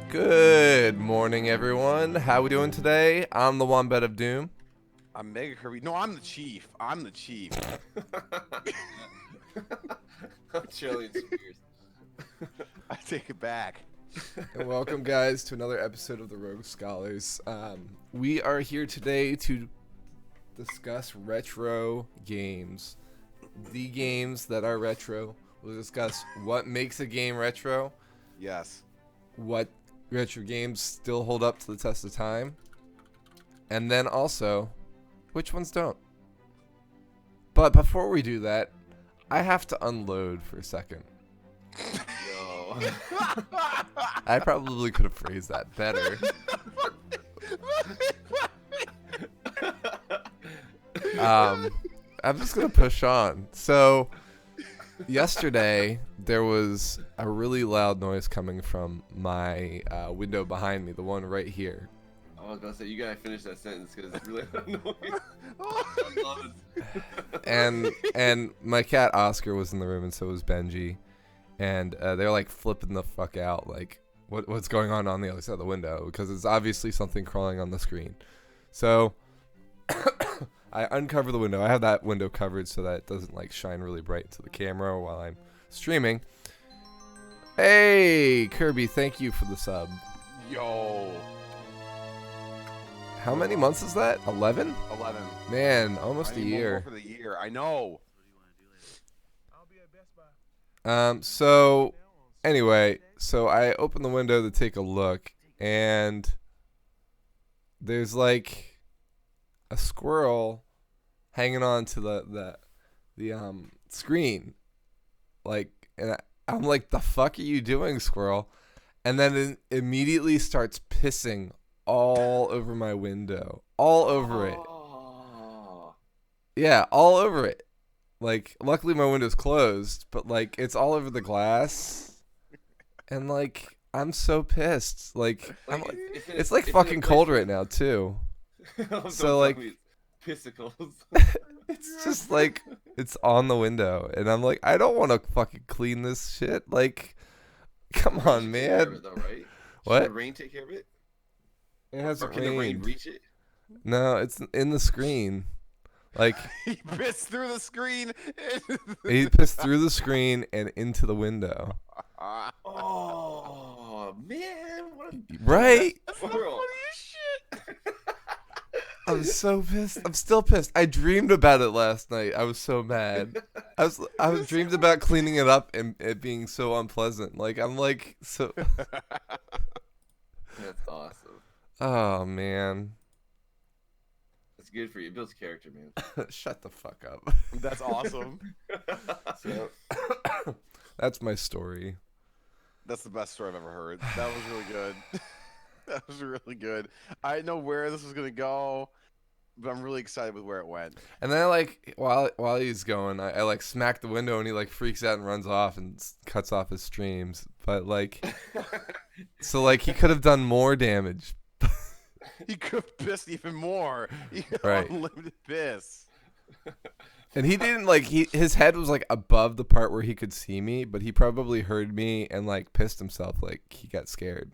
Good morning, everyone. How we doing today? I'm the Wombat of Doom. I'm Mega Kirby. No, I'm the chief. I'm the chief. Trillion Spears. I take it back. And welcome, guys, to another episode of the Rogue Scholars. We are here today to discuss retro games. The games that are retro. We'll discuss what makes a game retro, Yes. what retro games still hold up to the test of time, and then also which ones don't. But before we do that, I have to unload for a second. Yo. I probably could have phrased that better. I'm just gonna push on. So yesterday there was a really loud noise coming from my window behind me, the one right here. I was gonna say you gotta finish that sentence because it's really annoying. I love it. And my cat Oscar was in the room, and so was Benji, and they're like flipping the fuck out, like what's going on the other side of the window, because it's obviously something crawling on the screen. So I uncover the window. I have that window covered so that it doesn't like shine really bright to the camera while I'm streaming. Hey Kirby, thank you for the sub. Yo. How many months is that? 11? 11. Man, almost I a need one year. more for the year. I know. So anyway, so I open the window to take a look, and there's like a squirrel hanging on to the screen, like, and I'm like, the fuck are you doing, squirrel? And then it immediately starts pissing all over my window, all over it. Oh. Yeah, all over it. Like, luckily my window's closed, but like it's all over the glass, and like I'm so pissed. Like, I'm like, it's like fucking cold right now too. So like, Pissicles. it's just like it's on the window, and I'm like, I don't want to fucking clean this shit. Like, come on, Take care of man. it though, right? What? Should the rain take care of it? It hasn't Or can the rain rained. reach it? No, it's in the screen. Like, He pissed through the screen. he pissed through the screen and into the window. Oh man, what a Right? That's the Squirrel. funniest shit. I'm so pissed. I'm still pissed. I dreamed about it last night. I was so mad. I was dreamed about cleaning it up and it being so unpleasant. Like, I'm like, so. That's awesome. Oh man. That's good for you. It builds character, man. Shut the fuck up. That's awesome. So, that's my story. That's the best story I've ever heard. That was really good. That was really good. I didn't know where this was gonna go, but I'm really excited with where it went. And then I like while he's going, I like smack the window and he like freaks out and runs off and cuts off his streams. But like, so like he could have done more damage. He could have pissed even more. He could Right. unlimited piss. And he didn't like his head was like above the part where he could see me, but he probably heard me and like pissed himself, like he got scared.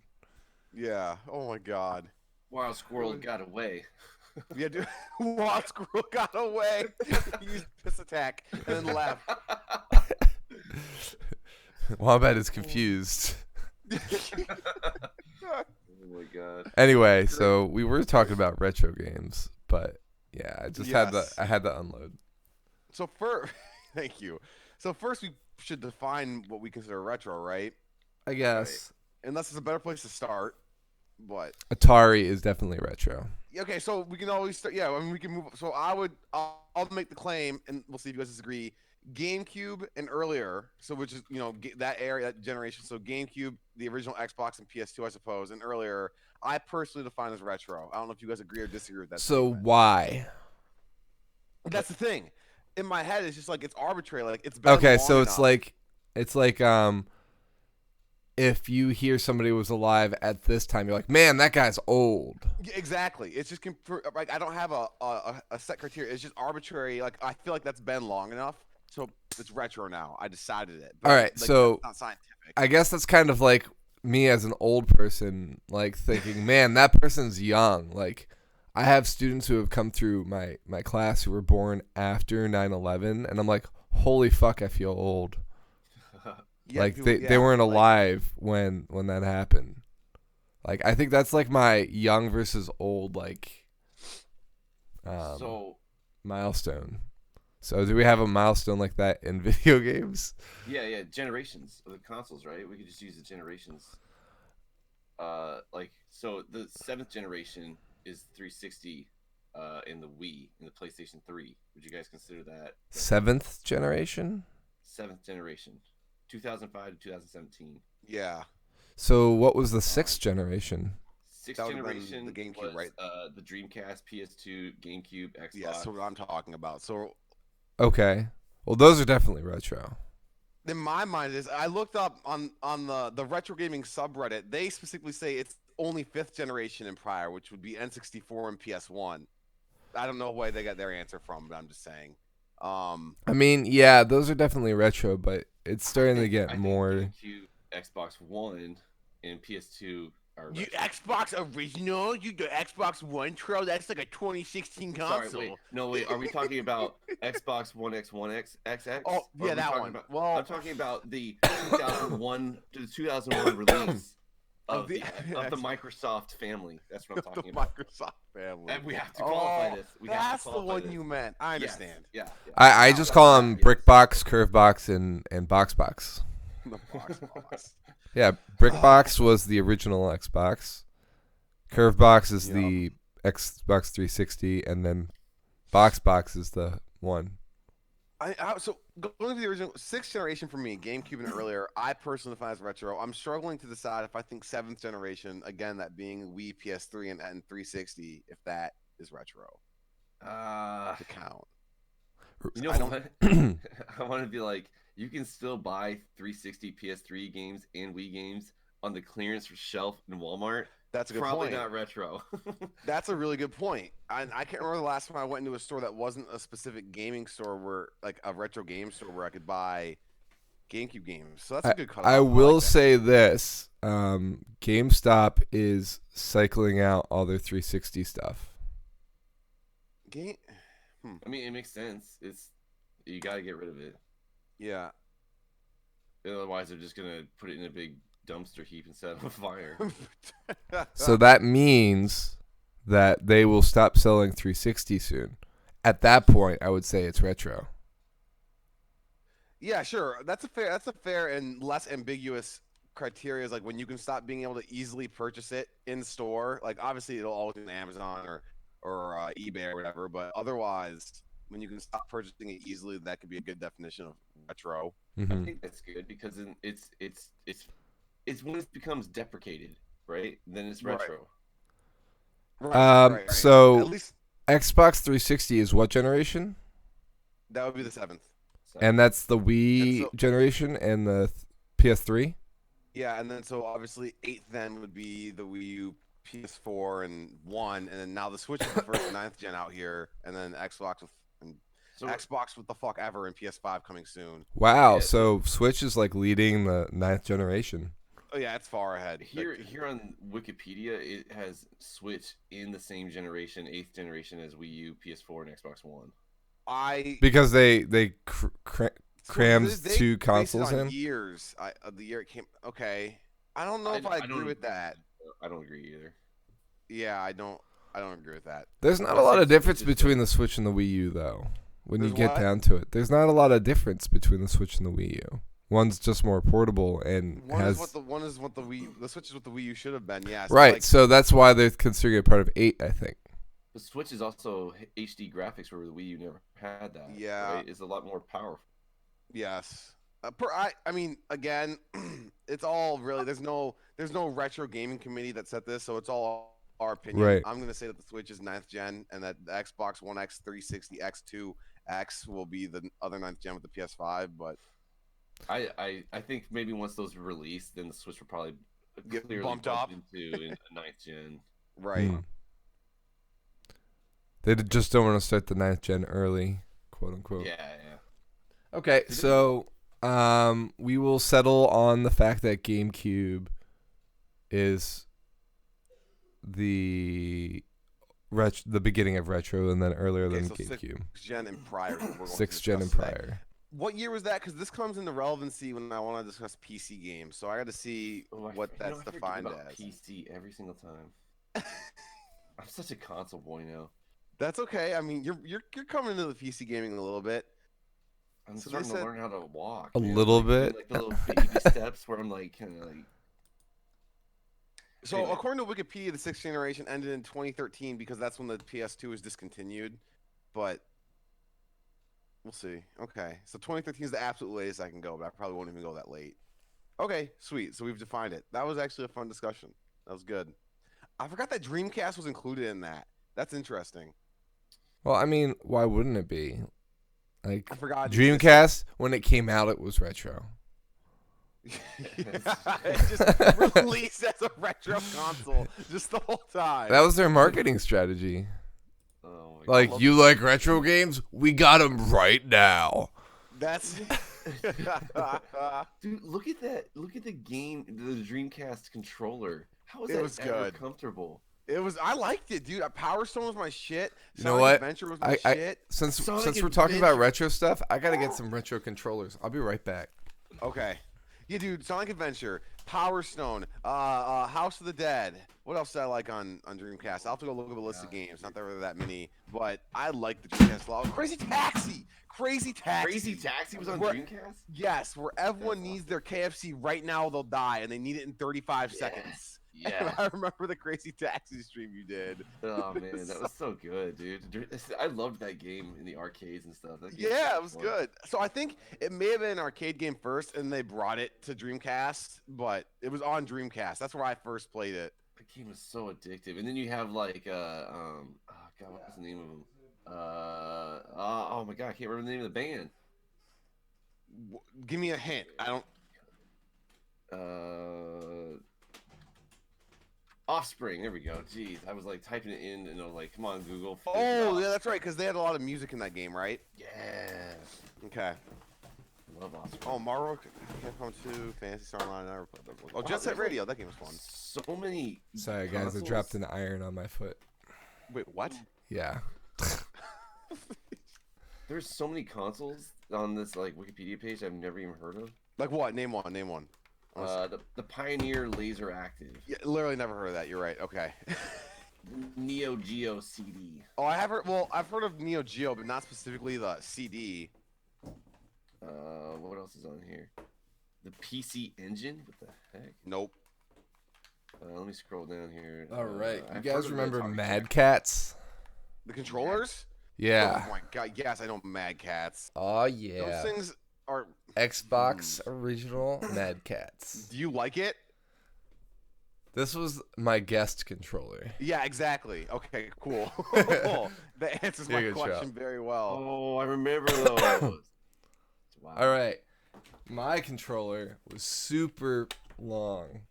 Yeah. Oh my God. Wild squirrel got away. Yeah, dude. Wild squirrel got away. He used piss attack and then left. Wombat is confused. Oh my god. Anyway, so we were talking about retro games, but yeah, I just Yes. had to unload. So first, thank you. So first, we should define what we consider retro, right? I guess Unless it's a better place to start. But Atari is definitely retro. okay, so we can always start. Yeah, I mean, we can move. So I'll make the claim, and we'll see if you guys disagree. GameCube and earlier, so which is that area, that generation. So GameCube, the original Xbox and PS2, I suppose, and earlier. I personally define as retro. I don't know if you guys agree or disagree with that. So statement. why? That's the thing. In my head, it's just like it's arbitrary. Like it's been Okay, long so enough. it's like if you hear somebody was alive at this time, you're like, man, that guy's old. Yeah, exactly. It's just like I don't have a set criteria. It's just arbitrary. Like I feel like that's been long enough, so it's retro now. I decided it. All right, like, so that's not scientific. I guess that's kind of like me as an old person, like thinking, man, that person's young. Like, I have students who have come through my class who were born after 9/11, and I'm like, holy fuck, I feel old. Yeah, Like people- they weren't alive when that happened. Like, I think that's like my young versus old like So milestone. So do we have a milestone like that in video games? yeah, generations of the consoles, right? We could just use the generations. Like so, the 7th generation is 360, in the Wii, in the PlayStation 3. Would you guys consider that 7th generation? 7th generation, 2005 to 2017? Yeah. So what was the 6th generation? 6th That would've been generation, the GameCube, was, right? The Dreamcast, PS2, GameCube, Xbox. Yeah, that's what I'm talking about. So Okay. Well, those are definitely retro. in my mind is I looked up on the retro gaming subreddit. They specifically say it's only 5th generation and prior, which would be N64 and PS1. I don't know where they got their answer from, but I'm just saying. I mean, yeah, those are definitely retro, but it's starting to I get think more. GameCube, Xbox One, and PS2 are You retro. Xbox original? You the Xbox One Tro? That's like a 2016 console. Sorry, wait. Are we talking about Xbox One X, One X, XX? Oh, Or are yeah, we that talking one. about- Well, I'm talking about the 2001 to the 2001 release of the Microsoft family. That's what I'm the talking about. Microsoft family. And we have to qualify this. We have to That's the qualify one this. you meant. I Yes, understand. Yeah. I just call them Yes. Brickbox, Curvebox, and Boxbox. The box. Yeah, Brickbox was the original Xbox. Curvebox is the Xbox 360, and then Boxbox is the one. So going to the original 6th generation for me, GameCube and earlier, I personally define as retro. I'm struggling to decide if I think 7th generation, again, that being Wii, PS3, and 360, if that is retro to count. You know I don't- what? I want to be like, you can still buy 360 PS3 games and Wii games on the clearance shelf in Walmart. That's a good Probably point. not retro. That's a really good point. I can't remember the last time I went into a store that wasn't a specific gaming store where, like a retro game store where I could buy GameCube games. So that's a good cut. I will say this: GameStop is cycling out all their 360 stuff. Game. I mean, it makes sense. You got to get rid of it. Yeah. Otherwise, they're just gonna put it in a big dumpster heap and set it on fire. So that means that they will stop selling 360 soon. At that point, I would say it's retro. Yeah, sure. That's a fair and less ambiguous criteria. Is like when you can stop being able to easily purchase it in store. Like obviously it'll always be on Amazon or eBay or whatever, but otherwise when you can stop purchasing it easily, that could be a good definition of retro. I Mhm. think that's good because then it's when it becomes deprecated, right? Then it's Right. retro. Right. So At least Xbox 360 is what generation? that would be the 7th. So, And that's the Wii And so- generation and the PS3? Yeah, and then so obviously 8th then would be the Wii U, PS4, and 1, and then now the Switch is the first 9th gen out here, and then Xbox with the fuck ever and PS5 coming soon. Wow, Yeah. so Switch is like leading the 9th generation. Oh yeah, it's far ahead. here on Wikipedia, it has Switch in the same generation, 8th generation as Wii U, PS4, and Xbox One. Because they crammed they two based it consoles on in? years. Of the year it came. Okay, I don't know if I I don't agree with that. I don't agree either. Yeah, I don't agree with that. There's not a I'd lot say of difference Switch is between the Switch and the Wii U, though. When you There's get what? down to it, there's not a lot of difference between the Switch and the Wii U. One's just more portable and One has is what the Wii. The Switch is what the Wii U should have been. Yeah. right. Like, So that's why they're considering it part of 8, I think. The Switch is also HD graphics, where the Wii U never had that. Yeah. right? It's a lot more powerful. yes. I mean, again, it's all really. There's no retro gaming committee that set this, so it's all our opinion. Right. I'm gonna say that the Switch is 9th gen, and that the Xbox One X, 360, X2, X will be the other 9th gen with the PS5. But I think maybe once those are released, then the Switch will probably Get clearly bumped bump up. into a 9th gen. right. Mm. They just don't want to start the 9th gen early, quote unquote. Yeah. Okay, so we will settle on the fact that GameCube is the beginning of retro, and then earlier Okay, than so GameCube. 6th gen and prior. is what we're going to 6th gen and discuss today. prior. What year was that? Because this comes into relevancy when I want to discuss PC games. So I got to see what that's I forget defined about as. PC every single time. I'm such a console boy now. That's okay. I mean, you're coming into the PC gaming a little bit. I'm So starting they to said- learn how to walk. A man. little Like, doing, bit. like the little baby steps where I'm like kind of like. So Anyway. according to Wikipedia, the 6th generation ended in 2013 because that's when the PS2 was discontinued. But we'll see. Okay, so 2013 is the absolute latest I can go, but I probably won't even go that late. Okay, sweet. So we've defined it. That was actually a fun discussion. That was good. I forgot that Dreamcast was included in that. That's interesting. Well, I mean, why wouldn't it be? Like I forgot. Dreamcast, when it came out, it was retro. It just released as a retro console just the whole time. That was their marketing strategy. Oh my Like, love you like retro games? We got them right now. That's Dude, look at that! Look at the game, the Dreamcast controller. How is It that was ever good. comfortable? it was. I liked it, dude. Power Stone was my shit. You know Sonic what? Adventure was my shit. Since Sonic we're talking about Adventure. retro stuff, I gotta get some retro controllers. I'll be right back. Okay. Yeah, dude. Sonic Adventure, Power Stone, House of the Dead. What else did I like on Dreamcast? I'll have to go look up a list of games. Not that there were that many, but I like the Dreamcast a lot. Crazy Taxi. Crazy Taxi. Crazy Taxi was on Where- Dreamcast. Yes, where everyone That's needs their KFC right now, they'll die, and they need it in 35 seconds. And Yeah. I remember the Crazy Taxi stream you did. Oh man, that was so good, dude. I loved that game in the arcades and stuff. That game Yeah, so it was fun. good. So I think it may have been an arcade game first, and they brought it to Dreamcast, but it was on Dreamcast. That's where I first played it. That game was so addictive. And then you have like oh god, what was the name of them? Oh my god, I can't remember the name of the band. Give me a hint. I don't. Offspring. There we go. Jeez, I was like typing it in, and I was like, "Come on, Google." figure it Oh, out. yeah, that's right, because they had a lot of music in that game, right? Yeah. Okay. Love Offspring. Oh, Marvel, Capcom 2, Fantasy Star Online. I never played that one. Oh, Wow, Jet Set there's, like, Radio. That game was fun. So many. Sorry, guys, I consoles. dropped an iron on my foot. Wait, what? Yeah. There's so many consoles on this like Wikipedia page I've never even heard of. Like what? Name one. Name one. The Pioneer Laser Active, Yeah, literally never heard of that. You're right. Okay. Neo Geo CD. Oh, I have heard. Well, I've heard of Neo Geo, but not specifically the CD. What else is on here? The PC Engine. What the heck? Nope. Let me scroll down here. All right. You I've guys heard of remember Atari Mad Jack. Cats? The controllers? Yeah. Oh my god. Yes, I know Mad Cats. Oh, Those yeah. things are. Xbox original Mad Cats. Do you like it? This was my guest controller. Yeah, exactly. Okay, cool. That answers You're my good, question Trout. very well. Oh, I remember those. Wow. All right. My controller was super long.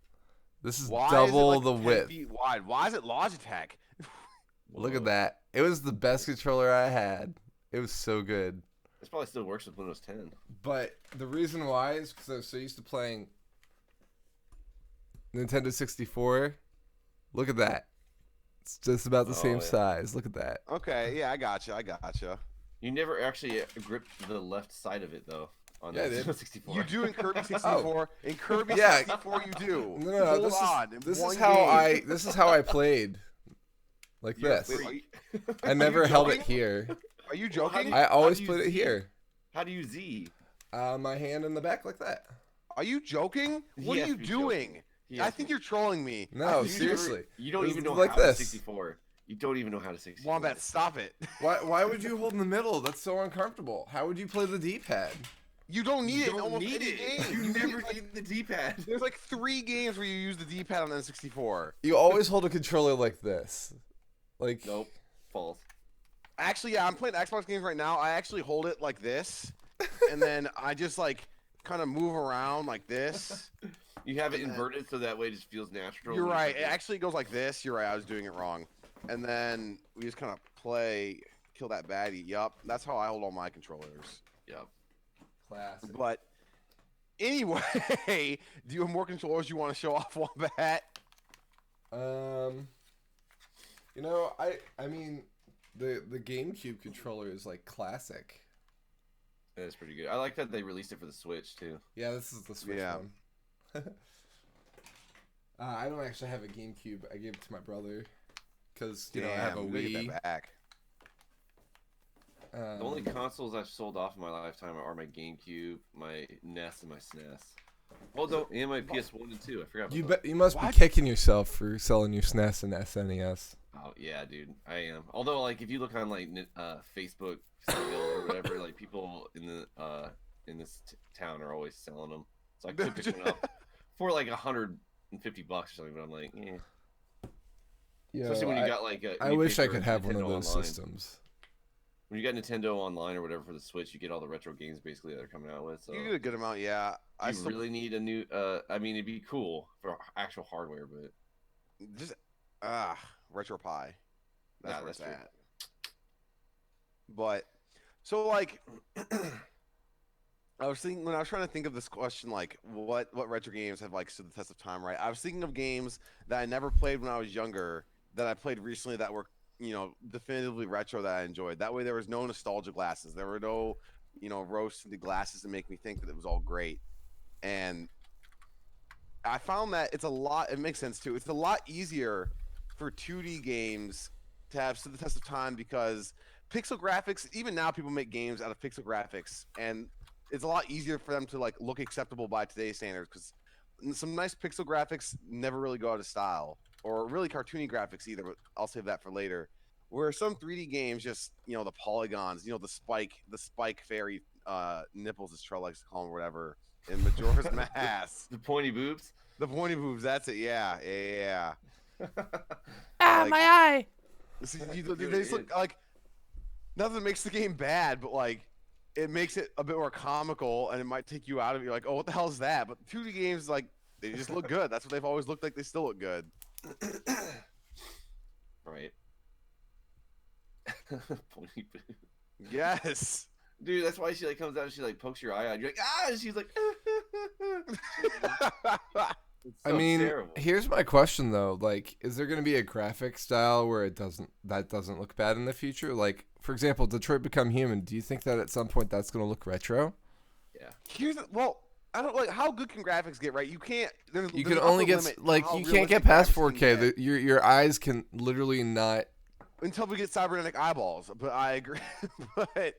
This is Why double is it like the 10 width. feet wide? Why is it Logitech? Look at that. It was the best controller I had. It was so good. This probably still works with Windows 10. But the reason why is because I was so used to playing Nintendo 64. Look at that. It's just about the Oh, same yeah. size. Look at that. Okay, yeah, I gotcha. I gotcha. You never actually gripped the left side of it though. On Yeah, I the did. Nintendo 64. You do in Kirby 64. In Kirby Yeah. 64, you do. No, Hold this on. is one how game. this is how I played. Like You're- this. wait, I never held it joking? here. Are you Well, how joking? do I always do you put it Z? here. How do you Z? My hand in the back like that. Are you joking? What He are has you to be doing? joking. He I has think to you're trolling me. No, I think You seriously. never- You don't It even was know like how to this. 64. You don't even know how to 64. Wombat, stop it. Why would you hold in the middle? That's so uncomfortable. How would you play the D-pad? You don't need You it in don't almost need any it. game. You need never like- need the D-pad. There's like 3 games where you use the D-pad on the N64. You always hold a controller like this. Like Nope. False. Actually, yeah, I'm playing Xbox games right now. I actually hold it like this, and then I just like kind of move around like this. You have it inverted so that way it just feels natural. You're right. It actually goes like this. You're right. I was doing it wrong. And then we just kind of play, kill that baddie. Yup. That's how I hold all my controllers. Yep. classic. But anyway, do you have more controllers you want to show off, Wombat? You know, I mean, the GameCube controller is like classic. That is pretty good. I like that they released it for the Switch too. Yeah, this is the Switch Yeah. one. I don't actually have a GameCube. I gave it to my brother because I have a we gotta get Wii. that back. The only consoles I've sold off in my lifetime are my GameCube, my NES, and my SNES. Oh no, and my PS1 and 2. I forgot about You that. you must What? be kicking yourself for selling your SNES and SNES. Oh yeah, dude, I am. Although, like, if you look on like Facebook still or whatever, like people in this town are always selling them. So I could pick one up for like $150 or something. But I'm like, eh. Yeah, Especially when you got like I when you wish pay I for could have one of Nintendo those Online. systems. When you got Nintendo Online or whatever for the Switch, you get all the retro games basically that they're coming out with. So You get a good amount, yeah. I you still really need a new. I mean, it'd be cool for actual hardware, but just RetroPie. That's Nah, where that's it's true. at. But so like I was thinking when I was trying to think of this question, like what retro games have like stood the test of time, right? I was thinking of games that I never played when I was younger that I played recently that were, definitively retro that I enjoyed. That way there was no nostalgia glasses. There were no, rose-tinted glasses to make me think that it was all great. And I found that it makes sense too. It's a lot easier for 2D games to have stood the test of time because pixel graphics, even now people make games out of pixel graphics, and it's a lot easier for them to like look acceptable by today's standards because some nice pixel graphics never really go out of style, or really cartoony graphics either, but I'll save that for later. Where some 3D games just, the polygons, the spike fairy nipples, as Trell likes to call them, or whatever, in Majora's Mask. the pointy boobs. The pointy boobs, that's it. Yeah. Ah, Like- my eye! See, they just look like nothing makes the game bad, but like it makes it a bit more comical, and it might take you out of it. You're like, oh, what the hell is that? But 2D games, like, they just look good. That's what they've always looked like. They still look good. Right. Pointy boob. Yes. Dude, that's why she like comes out and she like pokes your eye out. You're like, ah, and she's like, it's I so mean, terrible. here's my question though. Like, is there going to be a graphic style where that doesn't look bad in the future? Like, for example, Detroit Become Human. Do you think that at some point that's going to look retro? I don't like how good can graphics get, right? You can't. You there's can an only upper get limit like how you can't get realistic past graphics can 4K. get. Your eyes can literally not. Until we get cybernetic eyeballs. But I agree. but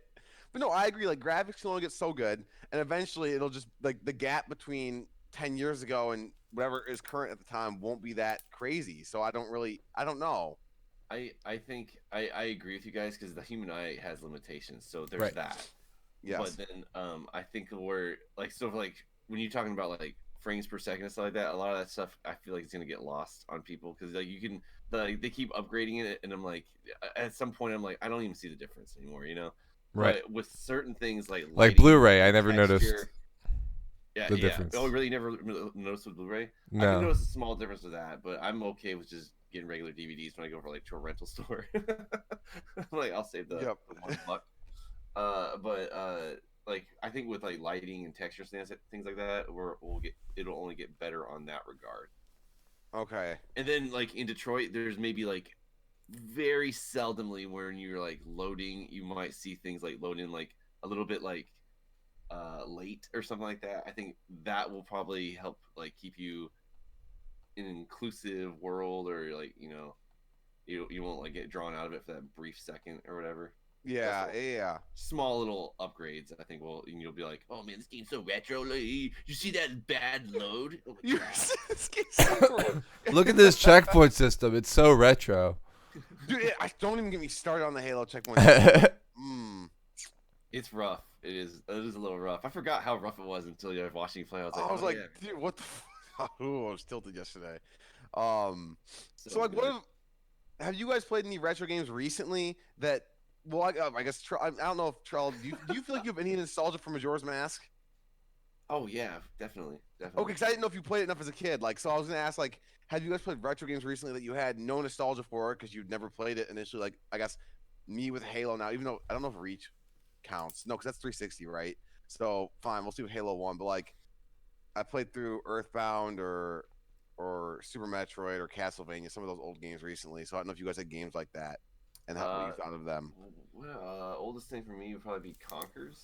no, I agree. Like graphics can only get so good, and eventually it'll just like the gap between 10 years ago and whatever is current at the time won't be that crazy. So I don't know. I think I agree with you guys because the human eye has limitations. So there's Right. that. Yes. But then I think we're like sort of like when you're talking about like frames per second and stuff like that, a lot of that stuff I feel like it's gonna get lost on people because like you can they keep upgrading it, and I'm like at some point I'm like I don't even see the difference anymore, Right. But with certain things like Like lighting, Blu-ray, I never texture- noticed. Yeah, the yeah. difference. Oh, really? Never noticed with Blu-ray? I can No. notice a small difference with that, but I'm okay with just getting regular DVDs when I go for like to a rental store. I'm like, I'll save the Yep. $1. Like I think with like lighting and texture things like that, it'll only get better on that regard. Okay. And then like in Detroit, there's maybe like very seldomly when you're like loading, you might see things like loading like a little bit like late or something like that. I think that will probably help like keep you in an inclusive world, or like you won't like get drawn out of it for that brief second or whatever. Yeah. That's Yeah. Small little upgrades, I think you'll be like, oh man, this game's so retro. Like, you see that bad load? Oh my You God. this game's so cool. Look at this checkpoint system. It's so retro. Dude, I don't even get me started on the Halo checkpoint. Mm. It's rough. It is a little rough. I forgot how rough it was until I was watching you play. I was like, I was oh, like, yeah. dude, what the? Ooh, I was tilted yesterday. So like, good. have you guys played any retro games recently that? Well, I guess I don't know if Trell. Do you feel like you have any nostalgia for Majora's Mask? Oh yeah, definitely. Okay, because I didn't know if you played it enough as a kid. Like, so I was gonna ask, like, have you guys played retro games recently that you had no nostalgia for because you'd never played it initially? Like, I guess me with Halo now, even though I don't know if Reach counts. No, because that's 360, right? So fine, we'll see with Halo 1. But like, I played through Earthbound or or Super Metroid or Castlevania, some of those old games recently. So I don't know if you guys had games like that and what you thought of them. Well, oldest thing for me would probably be Conkers.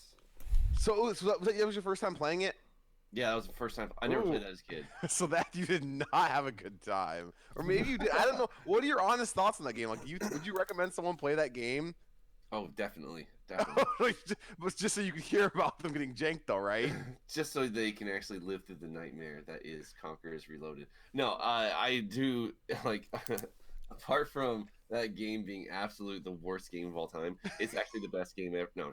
So that was your first time playing it? Yeah, that was the first time. I never Ooh. played that as a kid. So that you did not have a good time, or maybe you did. I don't know. What are your honest thoughts on that game? Like, would you recommend someone play that game? Oh, definitely, definitely. But just so you could hear about them getting janked, though, right? Just so they can actually live through the nightmare that is Conquerors Reloaded. No, I do like. Apart from that game being absolute the worst game of all time, it's actually the best game ever. No,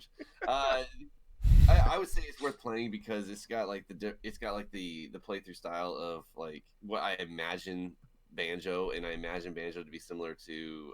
I would say it's worth playing because it's got like the playthrough style of like what I imagine Banjo, and I imagine Banjo to be similar to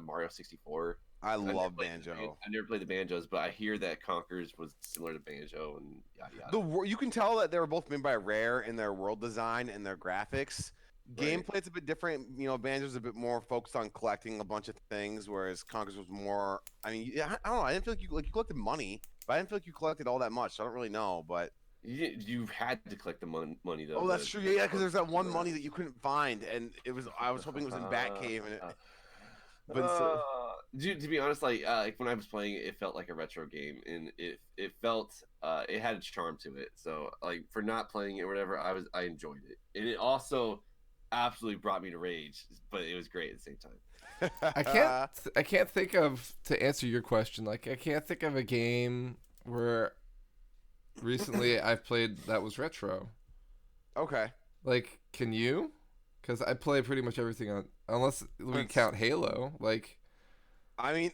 Mario 64. I love Banjo. Banjo. I never played the Banjos, but I hear that Conker's was similar to Banjo and yada yada. You can tell that they were both made by Rare in their world design and their graphics. Right. Gameplay's a bit different. You know, Banjo's a bit more focused on collecting a bunch of things, whereas Conker's was more. I mean, yeah, I don't know. I didn't feel like you collected money, but I didn't feel like you collected all that much. So I don't really know, but You had to collect the money though. oh, that's true. Yeah, because there's that one money that you couldn't find, and it was. I was hoping it was in Batcave, and to be honest, like when I was playing it, it felt like a retro game, and it felt it had a charm to it. So like for not playing it or whatever, I enjoyed it, and it also absolutely brought me to rage, but it was great at the same time. I can't think of, to answer your question, like I can't think of a game where recently I've played that was retro. Okay. Like, can you? Because I play pretty much everything on, unless we count Halo. Like, I mean,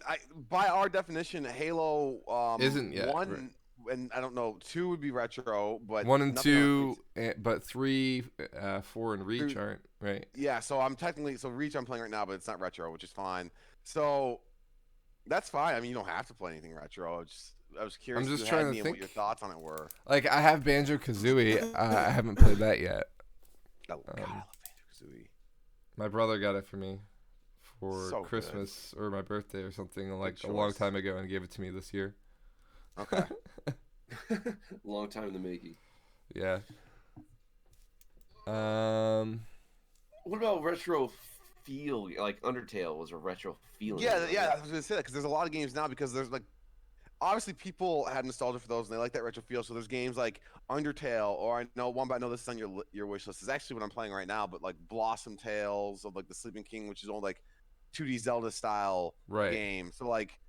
by our definition, Halo isn't yet. One, and I don't know, 2 would be retro, but 1 and 2, but 3, 4, and Reach aren't, right? Yeah, so I'm technically Reach I'm playing right now, but it's not retro, which is fine. So that's fine. I mean, you don't have to play anything retro. I was curious. I'm just if you trying had to me and think what your thoughts on it were. Like, I have Banjo Kazooie. I haven't played that yet. Oh God, I love Banjo-Kazooie. My brother got it for me for So Christmas or my birthday or something, like Good a long choice. time ago, and gave it to me this year. Okay. Long time in the making. Yeah. What about retro feel? Like Undertale was a retro feeling. Yeah, I was gonna say that because there's a lot of games now because there's like obviously people had nostalgia for those and they like that retro feel. So there's games like Undertale, or I know one, but I know this is on your wish list. Is actually what I'm playing right now, but like Blossom Tales of like the Sleeping King, which is all like 2D Zelda style Right. game. So like,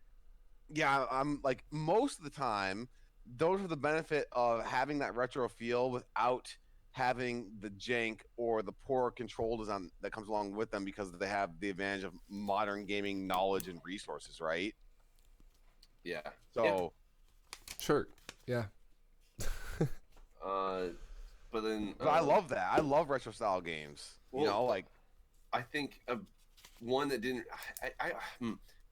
yeah, I'm like most of the time, those are the benefit of having that retro feel without having the jank or the poor control design that comes along with them because they have the advantage of modern gaming knowledge and resources, right? Yeah. So, Sure. Yeah. But then. but I love that. I love retro style games. You Well, know, like I think one that didn't.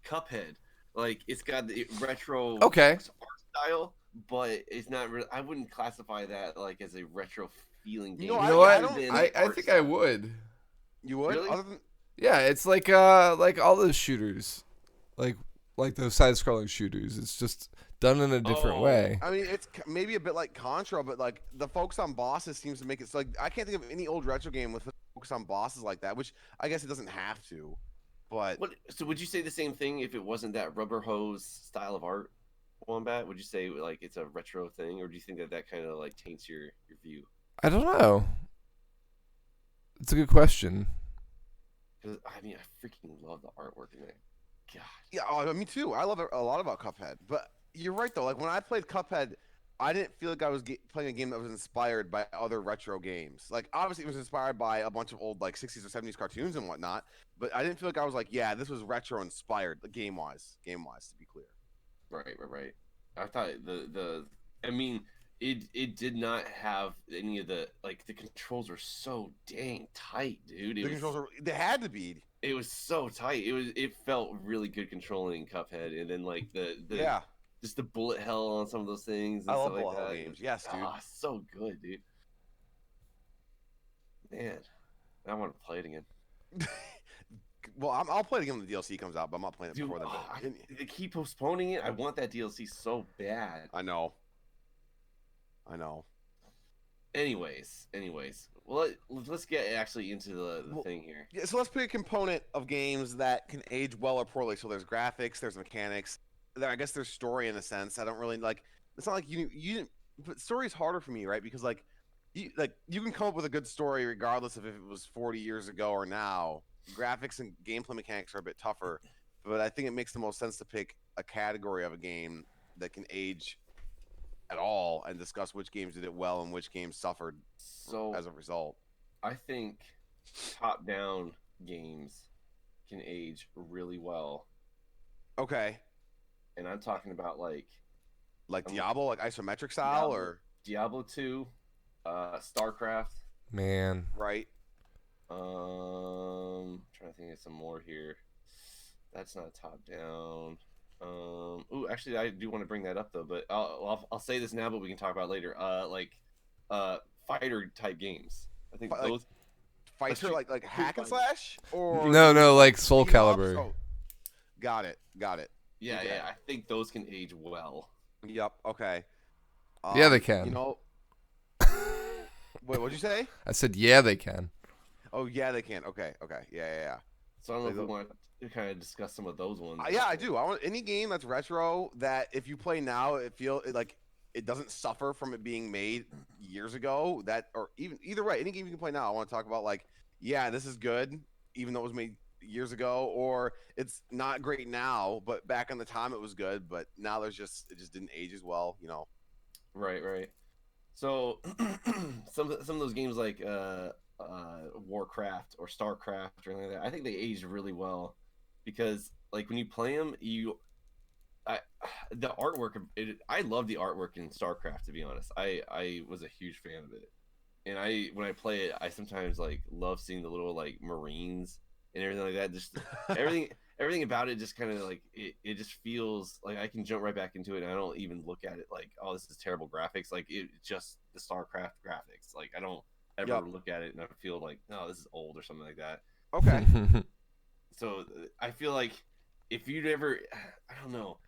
Cuphead. Like it's got the retro Okay. art style, but it's not really. I wouldn't classify that like as a retro feeling game. No, You know I what? don't I think I would. you would. Really? Other than Yeah, it's like all those shooters, like those side-scrolling shooters. It's just done in a different Oh. way. I mean, it's maybe a bit like Contra, but like the focus on bosses seems to make it so. Like I can't think of any old retro game with a focus on bosses like that. Which I guess it doesn't have to, but So would you say the same thing if it wasn't that rubber hose style of art, Wombat? Would you say like it's a retro thing, or do you think that kind of like taints your view? I don't know. It's a good question. Because I mean, I freaking love the artwork in it. God. yeah, me too. I love it a lot about Cuphead. But you're right though. Like when I played Cuphead, I didn't feel like I was playing a game that was inspired by other retro games. Like obviously it was inspired by a bunch of old like 60s or 70s cartoons and whatnot. But I didn't feel like I was like, yeah, this was retro inspired, game wise, to be clear. Right. I thought I mean, it did not have any of the like the controls were so dang tight, dude. The controls they had to be. It was so tight. It felt really good controlling Cuphead, and then like the Yeah, just the bullet hell on some of those things. And I love stuff bullet like hell that. games. Yes, dude. Ah, so good, dude. Man, I want to play it again. Well, I'll play it again when the DLC comes out, but I'm not playing it Dude, before then. they keep postponing it. I want that DLC so bad. I know. Anyways, well, let's get actually into the Well, thing here. Yeah, so let's pick a component of games that can age well or poorly. So there's graphics, there's mechanics, I guess there's story in a sense. I don't really like. It's not like but story's harder for me, right? Because you can come up with a good story regardless of if it was 40 years ago or now. Graphics and gameplay mechanics are a bit tougher, but I think it makes the most sense to pick a category of a game that can age at all and discuss which games did it well and which games suffered So as a result. I think top-down games can age really well, Okay, and I'm talking about like Um, Diablo, like isometric style, or Diablo 2, StarCraft. Man. right? Trying to think of some more here. That's not top down. Ooh, actually, I do want to bring that up though, but I'll say this now, but we can talk about it later. Fighter type games. I think Like those. Fighter, shoot- like hack and fighter. slash, or No, like Soul beat 'em ups? Calibur. Oh, got it. Yeah, Okay. yeah. I think those can age well. Yep. Okay. Yeah, they can. You know, wait, what'd you say? I said, yeah, they can. Oh, yeah, they can. Okay. Yeah. So I don't know if They we want to kind of discuss some of those ones. Yeah, I do. I want any game that's retro that if you play now, like it doesn't suffer from it being made years ago. That or even either way, any game you can play now. I want to talk about like, yeah, this is good, even though it was made years ago, or it's not great now, but back in the time it was good, but now it just didn't age as well. Right. So some of those games like Warcraft or Starcraft or anything like that, I think they aged really well because like when you play them, the artwork. I love the artwork in Starcraft. To be honest, I was a huge fan of it, and when I play it, I sometimes like love seeing the little like Marines and everything like that. Just everything about it just kind of like it just feels like I can jump right back into it and I don't even look at it like, oh, this is terrible graphics. Like it's just the StarCraft graphics. Like I don't ever look at it and I feel like, no, this is old or something like that. Okay. So I feel like if you'd ever, I don't know,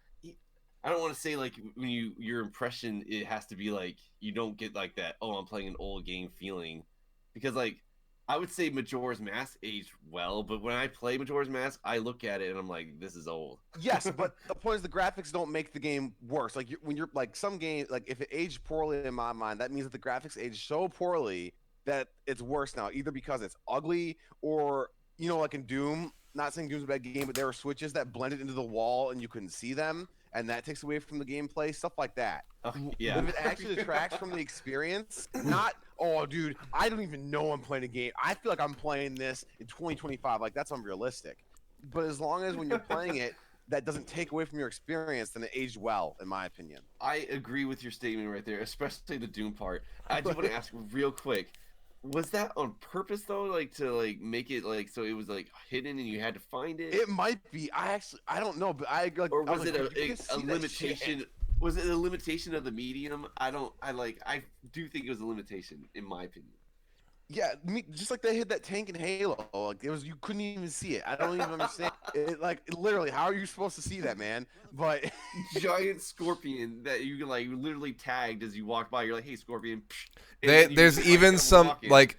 I don't want to say like when your impression, it has to be like you don't get like that, oh, I'm playing an old game feeling, because like I would say Majora's Mask aged well, but when I play Majora's Mask, I look at it and I'm like, this is old. Yes, but the point is the graphics don't make the game worse. Like when you're like some game, like if it aged poorly in my mind, that means that the graphics aged so poorly that it's worse now, either because it's ugly or like in Doom. Not saying Doom's a bad game, but there were switches that blended into the wall and you couldn't see them, and that takes away from the gameplay. Stuff like that. Yeah. If it actually detracts from the experience, not, oh, dude, I don't even know I'm playing a game. I feel like I'm playing this in 2025. Like, that's unrealistic. But as long as when you're playing it, that doesn't take away from your experience, then it aged well, in my opinion. I agree with your statement right there, especially the Doom part. I just want to ask real quick. Was that on purpose though, like to like make it like so it was like hidden and you had to find it? It might be. I don't know, but I like. Or I was like, it "You can see a that limitation? shit." Was it a limitation of the medium? I do think it was a limitation in my opinion. Yeah, just like they hit that tank in Halo. Like you couldn't even see it. I don't even understand. Literally, how are you supposed to see that, man? But Giant scorpion that you can like literally tagged as you walk by. You're like, hey, scorpion. And then you There's just, even come some walking. like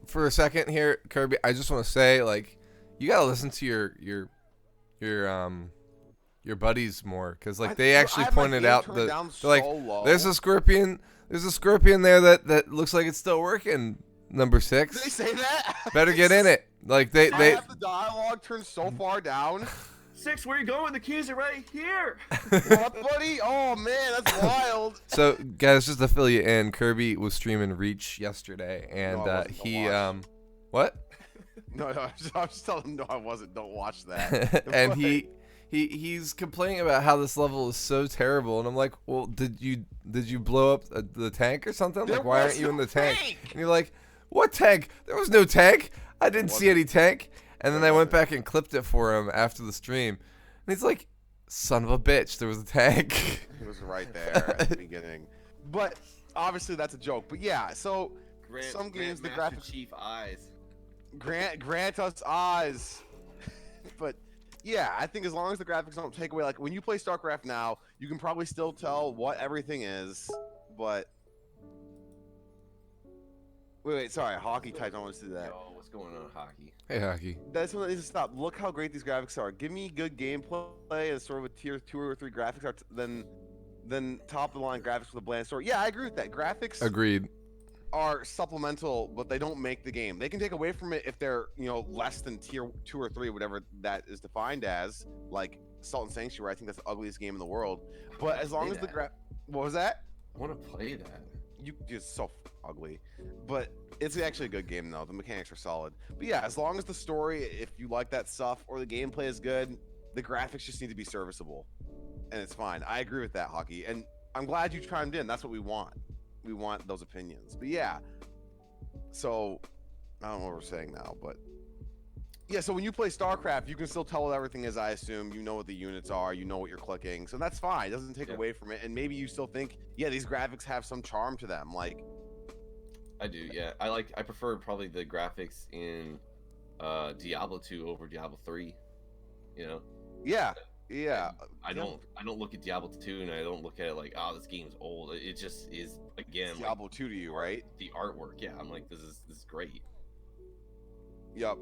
for a second here, Kirby. I just want to say like you gotta listen to your buddies more because like they actually pointed out they're like there's a scorpion there that looks like it's still working. Number Did they 6. say that? Better get in it. Like they I have the dialogue turned so far down. 6, where you going? The keys are right here. What, buddy? Oh man, that's wild. So guys, just to fill you in, Kirby was streaming Reach yesterday, and No, I wasn't. Don't he watch. what? No, I was just telling him no, I wasn't. Don't watch that. And he's complaining about how this level is so terrible, and I'm like, well, did you blow up the tank or something? There Like, why was aren't you in no the tank? tank! And you're like, what tank? There was no tank. I didn't see any tank. And then I went back and clipped it for him after the stream, and he's like, son of a bitch, there was a tank. He was right there at the beginning. But obviously that's a joke. But yeah, so some games the Master graphics Chief eyes. grant us eyes. But yeah, I think as long as the graphics don't take away, like when you play StarCraft now, you can probably still tell what everything is, but Wait, sorry, hockey types. I want to see that. Yo, what's going on, hockey? Hey, hockey. That's what needs to stop. Look how great these graphics are. Give me good gameplay and sort of with tier 2 or 3 graphics are then top of the line graphics with a bland story. Yeah, I agree with that. Graphics Agreed. are supplemental, but they don't make the game. They can take away from it if they're less than tier 2 or 3, whatever that is defined as, like Salt and Sanctuary. I think that's the ugliest game in the world. But as long as the what was that? I want to play that. You just so ugly, but it's actually a good game though. The mechanics are solid. But yeah, as long as the story, if you like that stuff, or the gameplay is good, the graphics just need to be serviceable, and it's fine. I agree with that, hockey, and I'm glad you chimed in. That's what we want. We want those opinions. But yeah, so I don't know what we're saying now, but yeah. So when you play StarCraft, you can still tell what everything is. I assume you know what the units are, you know what you're clicking, so that's fine. It doesn't take away from it, and maybe you still think, yeah, these graphics have some charm to them, like. I do, yeah. I prefer probably the graphics in Diablo 2 over Diablo 3. You know? Yeah. Yeah. I don't look at Diablo 2 and I don't look at it like, oh, this game's old. It just is, again, Diablo 2 to you, right? The artwork, yeah. I'm like, this is great. Yep.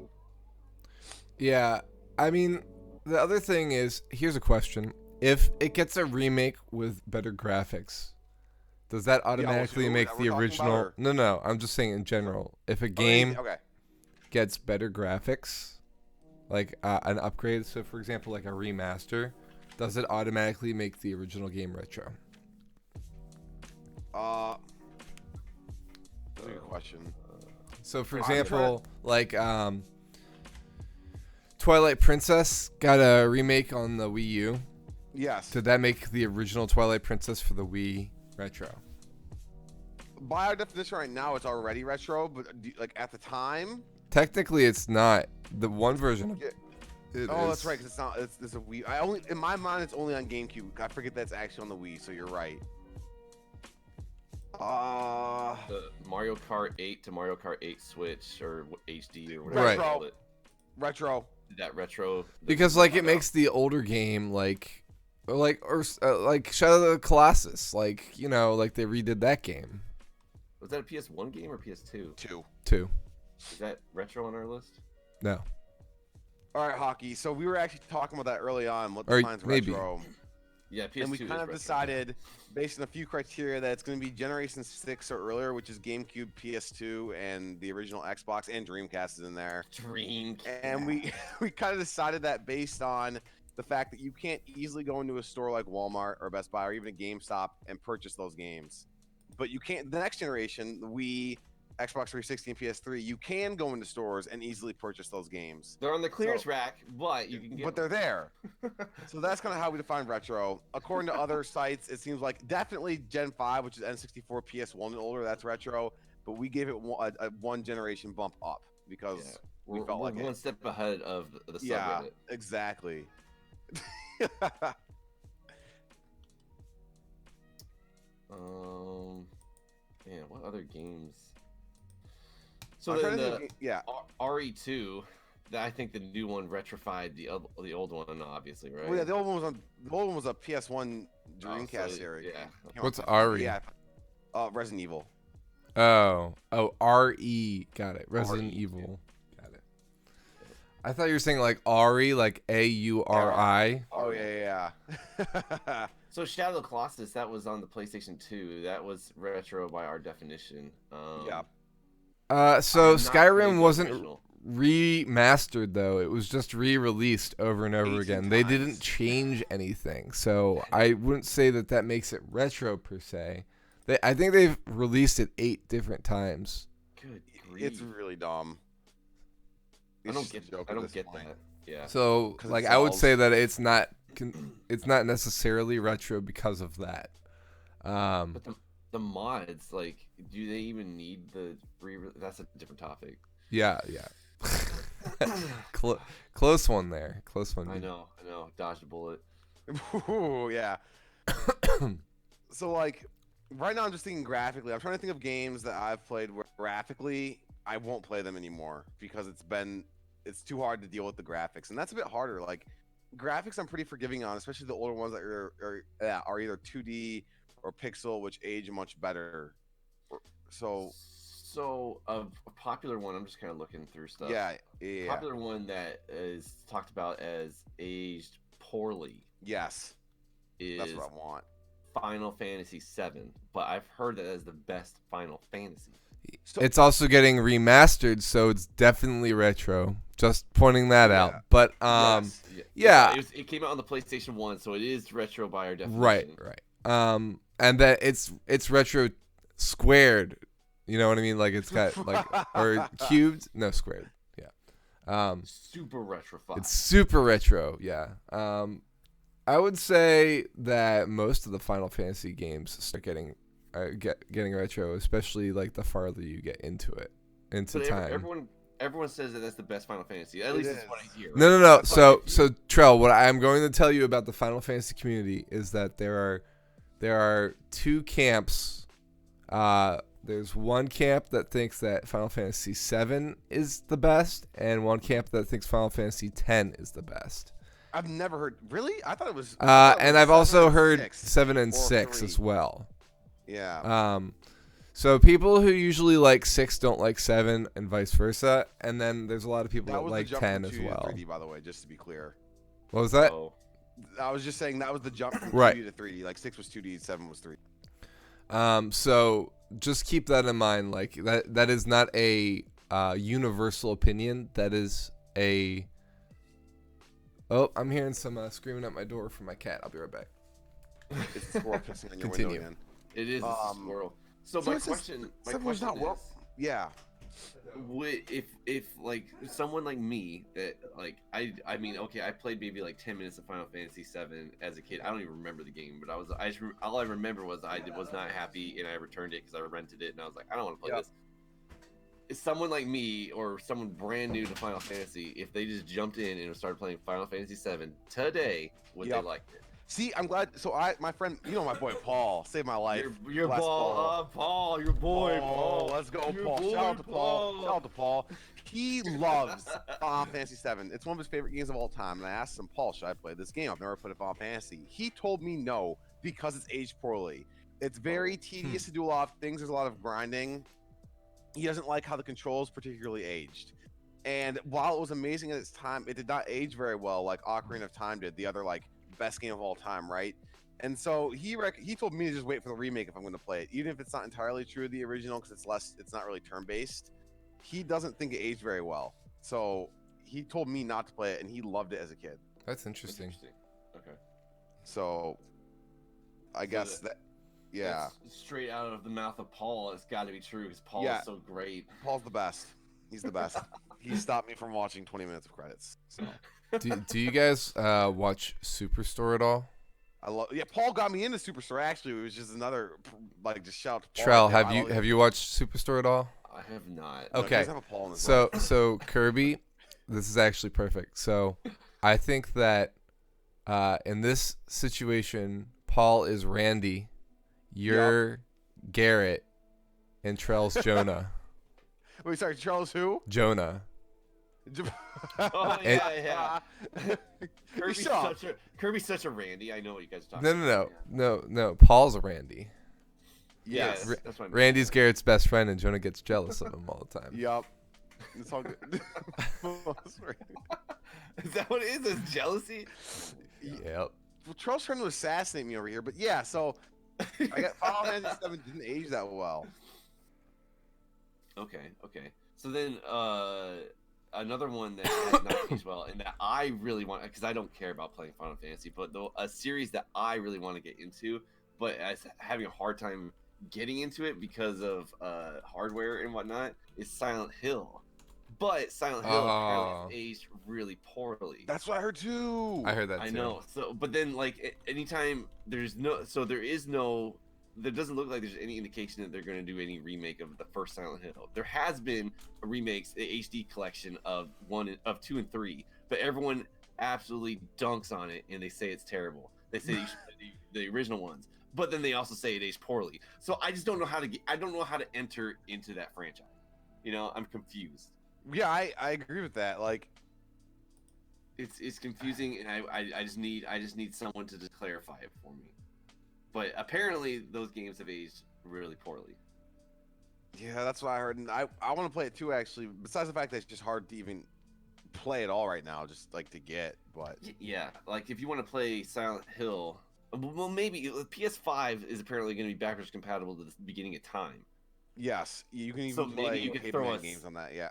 Yeah, I mean, the other thing is, here's a question: if it gets a remake with better graphics, does that automatically Diablo 2 make that the we're talking original? about, or- No, I'm just saying in general. If a game Okay. gets better graphics, like an upgrade, so for example, like a remaster, does it automatically make the original game retro? That's a good question. So for I'm example, like Twilight Princess got a remake on the Wii U. Yes. Did that make the original Twilight Princess for the Wii retro? By our definition right now, it's already retro, but like at the time. Technically, it's not. The one version of Yeah. it That's is- right, because it's not. It's a Wii. I only in my mind, it's only on GameCube. I forget that's actually on the Wii. So you're right. The Mario Kart 8 to Mario Kart 8 Switch or HD or whatever Right. they called it. Retro. That retro. Because like it makes the older game like Shadow of the Colossus, like like they redid that game Was that a PS1 game or PS2? 2. too. Is that retro on our list? No, All right, hockey. So we were actually talking about that early on. What Or defines maybe. retro? Yeah, PS2. And we is kind of retro. decided, based on a few criteria, that it's going to be Generation 6 or earlier, which is GameCube, PS2, and the original Xbox, and Dreamcast is in there. Dreamcast. And we kind of decided that based on the fact that you can't easily go into a store like Walmart or Best Buy or even a GameStop and purchase those games. But you can't. The next generation, the Wii, Xbox 360, and PS3, you can go into stores and easily purchase those games. They're on the clearance rack, but you can get. But they're there. So that's kind of how we define retro. According to other sites, it seems like definitely Gen 5, which is N64, PS1 and older, that's retro. But we gave it a one generation bump up because Yeah. we We're felt like one it. step ahead of the subreddit. Yeah, exactly. Man, what other games? So I'm then trying to the think, yeah. RE2, I think the new one retrofied the old one, obviously, right? Well, yeah, the old one was a PS1 Oh, Dreamcast so, series. yeah. Came What's out- RE? Yeah. Resident Evil. Oh, RE, got it. Resident RE, Evil, got it. I thought you were saying like Ari, like AURI. Oh yeah, yeah. So Shadow of the Colossus, that was on the PlayStation 2. That was retro by our definition. Yeah. So I've not played Skyrim the wasn't original. remastered though. It was just re-released over and over 18 again. They times. didn't change anything, so I wouldn't say that makes it retro per se. I think they've released it 8 different times. Good It's grief. really dumb. I It's don't just a get. joke I at don't this get point. that. Yeah. So 'Cause it like I would sells. say that it's not necessarily retro because of that. But the mods, like, do they even need the That's a different topic. Yeah. Close one there. Close one. I know. Dodged a bullet. Ooh, yeah. So like, right now I'm just thinking graphically. I'm trying to think of games that I've played where graphically I won't play them anymore because it's too hard to deal with the graphics, and that's a bit harder. Like, graphics I'm pretty forgiving on, especially the older ones that are either 2D or pixel, which age much better. So So a popular one, I'm just kind of looking through stuff. Yeah, yeah. Popular one that is talked about as aged poorly Yes, that's is what I want. Final Fantasy VII, but I've heard that as the best Final Fantasy. So, It's also getting remastered, so it's definitely retro. Just pointing that out. Yeah. But yes. yeah, It came out on the PlayStation 1, so it is retro by our definition. right. And that it's retro squared. You know what I mean? Like it's got like or cubed, no squared. Yeah. Super retrofied. It's super retro. Yeah. I would say that most of the Final Fantasy games start getting retro, especially like the farther you get into it, into But time. everyone says that that's the best Final Fantasy. At least that's what I hear. No. That's what I So hear. Trell, what I'm going to tell you about the Final Fantasy community is that there are two camps. There's one camp that thinks that Final Fantasy VII is the best, and one camp that thinks Final Fantasy X is the best. I've never heard. Really? I thought it was. And I've also heard 6. 7 and or 6 3. as well. Yeah. So people who usually like 6 don't like 7, and vice versa. And then there's a lot of people that was like the jump 10 from as 2D to well. 3D, by the way, just to be clear. What was that? So, I was just saying that was the jump from Right. 2D to 3D. Like 6 was 2D, 7 was 3D. So just keep that in mind. Like that is not a universal opinion. That is a. Oh, I'm hearing some screaming at my door from my cat. I'll be right back. It's the squirrel pissing on your Continue. window again. it is a squirrel. So so my it's just- question 7 was not is, well. Yeah. would if like someone like me that like I mean okay, I played maybe like 10 minutes of Final Fantasy VII as a kid. I don't even remember the game, but all I remember was I was not happy and I returned it because I rented it and I was like, I don't want to play Yep. this. Is someone like me or someone brand new to Final Fantasy, if they just jumped in and started playing Final Fantasy VII today, would they Yep. like it? See, I'm glad. So my friend, my boy Paul, saved my life. Your Bless ball, Paul, your boy, Paul. Let's go, Your Paul. boy, Shout out to Paul. Paul. Shout out to Paul. He loves Final Fantasy VII. It's one of his favorite games of all time. And I asked him, Paul, should I play this game? I've never played Final Fantasy. He told me no because it's aged poorly. It's very tedious to do a lot of things. There's a lot of grinding. He doesn't like how the controls particularly aged. And while it was amazing at its time, it did not age very well like Ocarina of Time did, the other like best game of all time, right? And so he told me to just wait for the remake if I'm going to play it, even if it's not entirely true of the original because it's not really turn-based. He doesn't think it aged very well, so he told me not to play it, and he loved it as a kid. That's interesting. Okay. So I guess that, yeah, That's straight out of the mouth of Paul. It's got to be true because Paul Yeah. is so great. Paul's the best. He's the best. He stopped me from watching 20 minutes of credits. So Do you guys watch Superstore at all? Paul got me into Superstore. Actually, it was just another just shout out to Paul. Trell, right there. have you watched Superstore at all? I have not. No, he Okay. doesn't have a Paul in his life. So Kirby, this is actually perfect. So I think that in this situation, Paul is Randy, you're Garrett, and Trell's Jonah. Wait, sorry, Charles who? Jonah. Oh And- yeah. Kirby's Shut up. Kirby's such a Randy. I know what you guys are talking No. about. No. Paul's a Randy. Yes. Yes, that's what I meant. Randy's Garrett's best friend, and Jonah gets jealous of him all the time. Yup. It's all good. Sorry. Is that what it is? Is jealousy? Yep. Well, Charles trying to assassinate me over here, but yeah. So I got Final Fantasy VII didn't age that well. Okay. So then, another one that has not aged well, and that I really want, because I don't care about playing Final Fantasy, but a series that I really want to get into, but as having a hard time getting into it because of hardware and whatnot, is Silent Hill. But Silent Hill apparently has aged really poorly. That's what I heard too. I heard that too. I know. So, but then like anytime there doesn't look like there's any indication that they're going to do any remake of the first Silent Hill. There has been a remakes, the HD collection of 2 and 3, but everyone absolutely dunks on it and they say it's terrible. They say you should play the original ones, but then they also say it aged poorly. So I just don't know how to I don't know how to enter into that franchise. I'm confused. Yeah, I agree with that. Like, It's confusing, and I just need someone to just clarify it for me. But apparently, those games have aged really poorly. Yeah, that's what I heard, and I want to play it too. Actually, besides the fact that it's just hard to even play it all right now, just like to get. But Yeah, like if you want to play Silent Hill, well, maybe PS5 is apparently going to be backwards compatible to the beginning of time. yes, you can So even maybe play you could throw caveman us. games on that. Yeah.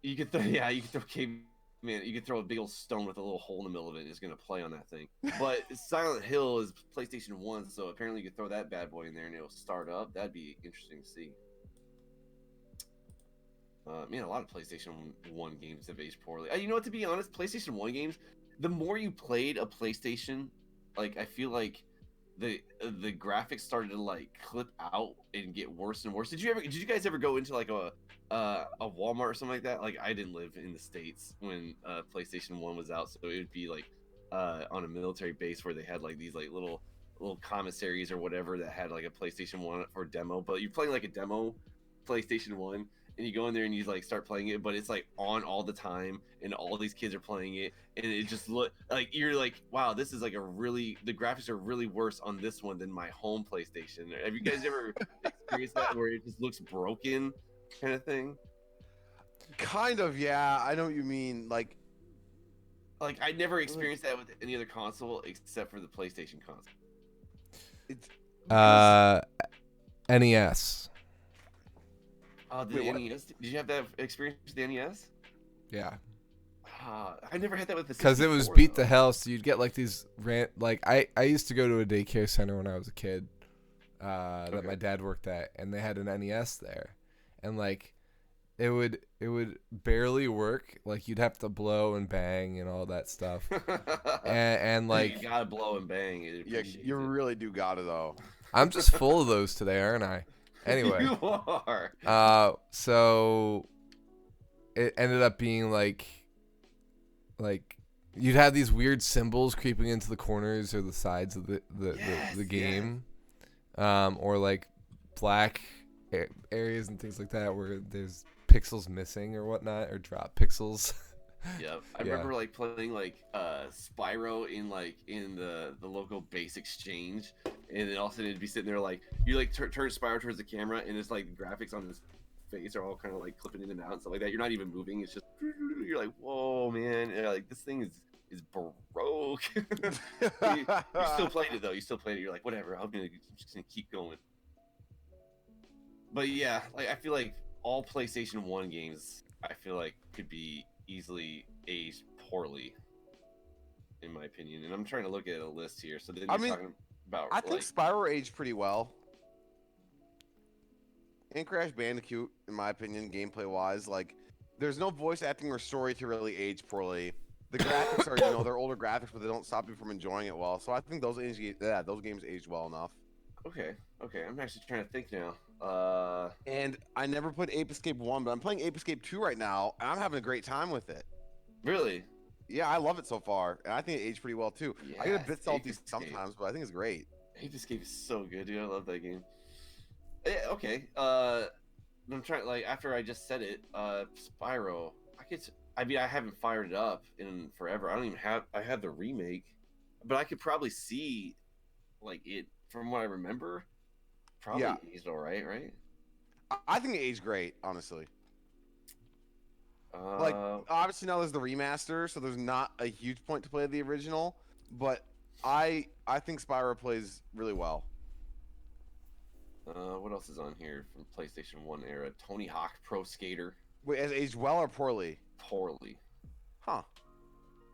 You could throw, yeah, you could throw caveman. You could throw a big old stone with a little hole in the middle of it, and it's gonna play on that thing. But Silent Hill is PlayStation 1, so apparently you could throw that bad boy in there and it'll start up. That'd be interesting to see. Man, a lot of PlayStation 1 games have aged poorly. You know what? To be honest, PlayStation 1 games, the more you played a PlayStation, like I feel like the graphics started to like clip out and get worse and worse. Did you guys ever go into like a Walmart or something like that? Like I didn't live in the States when PlayStation 1 was out, so it would be like on a military base where they had like these like little commissaries or whatever that had like a PlayStation 1 for demo, but you're playing like a demo PlayStation 1 and you go in there and you like start playing it, but it's like on all the time and all these kids are playing it, and it just look like you're like, wow, this is like the graphics are really worse on this one than my home PlayStation. Have you guys ever experienced that where it just looks broken kind of thing? Kind of, yeah. I know what you mean. Like I never experienced that with any other console except for the PlayStation console. It's Uh, NES. The Wait, what? NES. Did you have that experience with the NES? Yeah. I never had that with the Because it was 64, beat though. to hell, so you'd get like these I used to go to a daycare center when I was a kid, that Okay. my dad worked at, and they had an NES there, and like it would barely work. Like you'd have to blow and bang and all that stuff, and like you gotta blow and bang. It Yeah, appreciates you it. really do got it though. I'm just full of those today, aren't I? Anyway, You are. so it ended up being like you'd have these weird symbols creeping into the corners or the sides of the Yes, game, or like black areas and things like that where there's pixels missing or whatnot, or drop pixels. Yep. I Yeah. remember like playing like Spyro in the local base exchange, and then all of a sudden it'd be sitting there like you like turn Spyro towards the camera, and it's like the graphics on his face are all kind of like clipping in and out and stuff like that. You're not even moving. It's just you're like, whoa, man. And you're like, this thing is broke. you still played it though. You still played it. You're like, whatever. I'm just gonna keep going. But yeah, like I feel like all PlayStation 1 games, I feel like could be easily aged poorly, in my opinion. And I'm trying to look at a list here. So then you're I mean, talking about I think like, Spyro aged pretty well. And Crash Bandicoot, in my opinion, gameplay wise, like there's no voice acting or story to really age poorly. The graphics are, they're older graphics, but they don't stop you from enjoying it well. So I think those games aged well enough. okay, I'm actually trying to think now. And I never played Ape Escape 1, but I'm playing Ape Escape 2 right now, and I'm having a great time with it. Really? Yeah, I love it so far, and I think it aged pretty well too. I get a Yes, bit salty Ape Escape. sometimes, but I think it's great. Ape Escape is so good, dude. I love that game. Okay. I'm trying like after I just said it, Spyro. I mean, I haven't fired it up in forever. I don't even have. I have the remake, but I could probably see, like it from what I remember. Probably Yeah. aged all right, right? I think it aged great, honestly. Uh, Like, obviously now there's the remaster, so there's not a huge point to play the original, but I think Spyro plays really well. what else is on here from PlayStation 1 era? Tony Hawk Pro Skater. Wait, has it aged well or poorly? Poorly. Huh.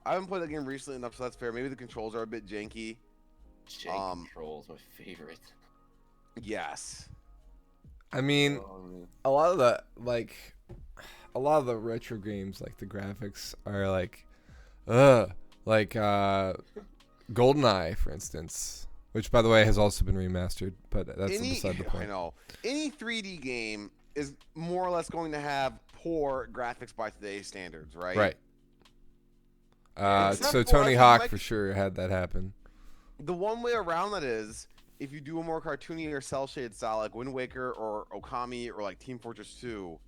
I haven't played that game recently enough, so that's fair. Maybe the controls are a bit janky. Jank Controls, my favorite. Yes. I mean, Oh, man. a lot of the retro games, like the graphics are like GoldenEye, for instance, which by the way has also been remastered, but that's beside the I point. know. Any 3D game is more or less going to have poor graphics by today's standards, right? Right. Except So for, I Tony think, Hawk like- for sure had that happen. The one way around that is if you do a more cartoony or cell shaded style like Wind Waker or Okami or like Team Fortress 2,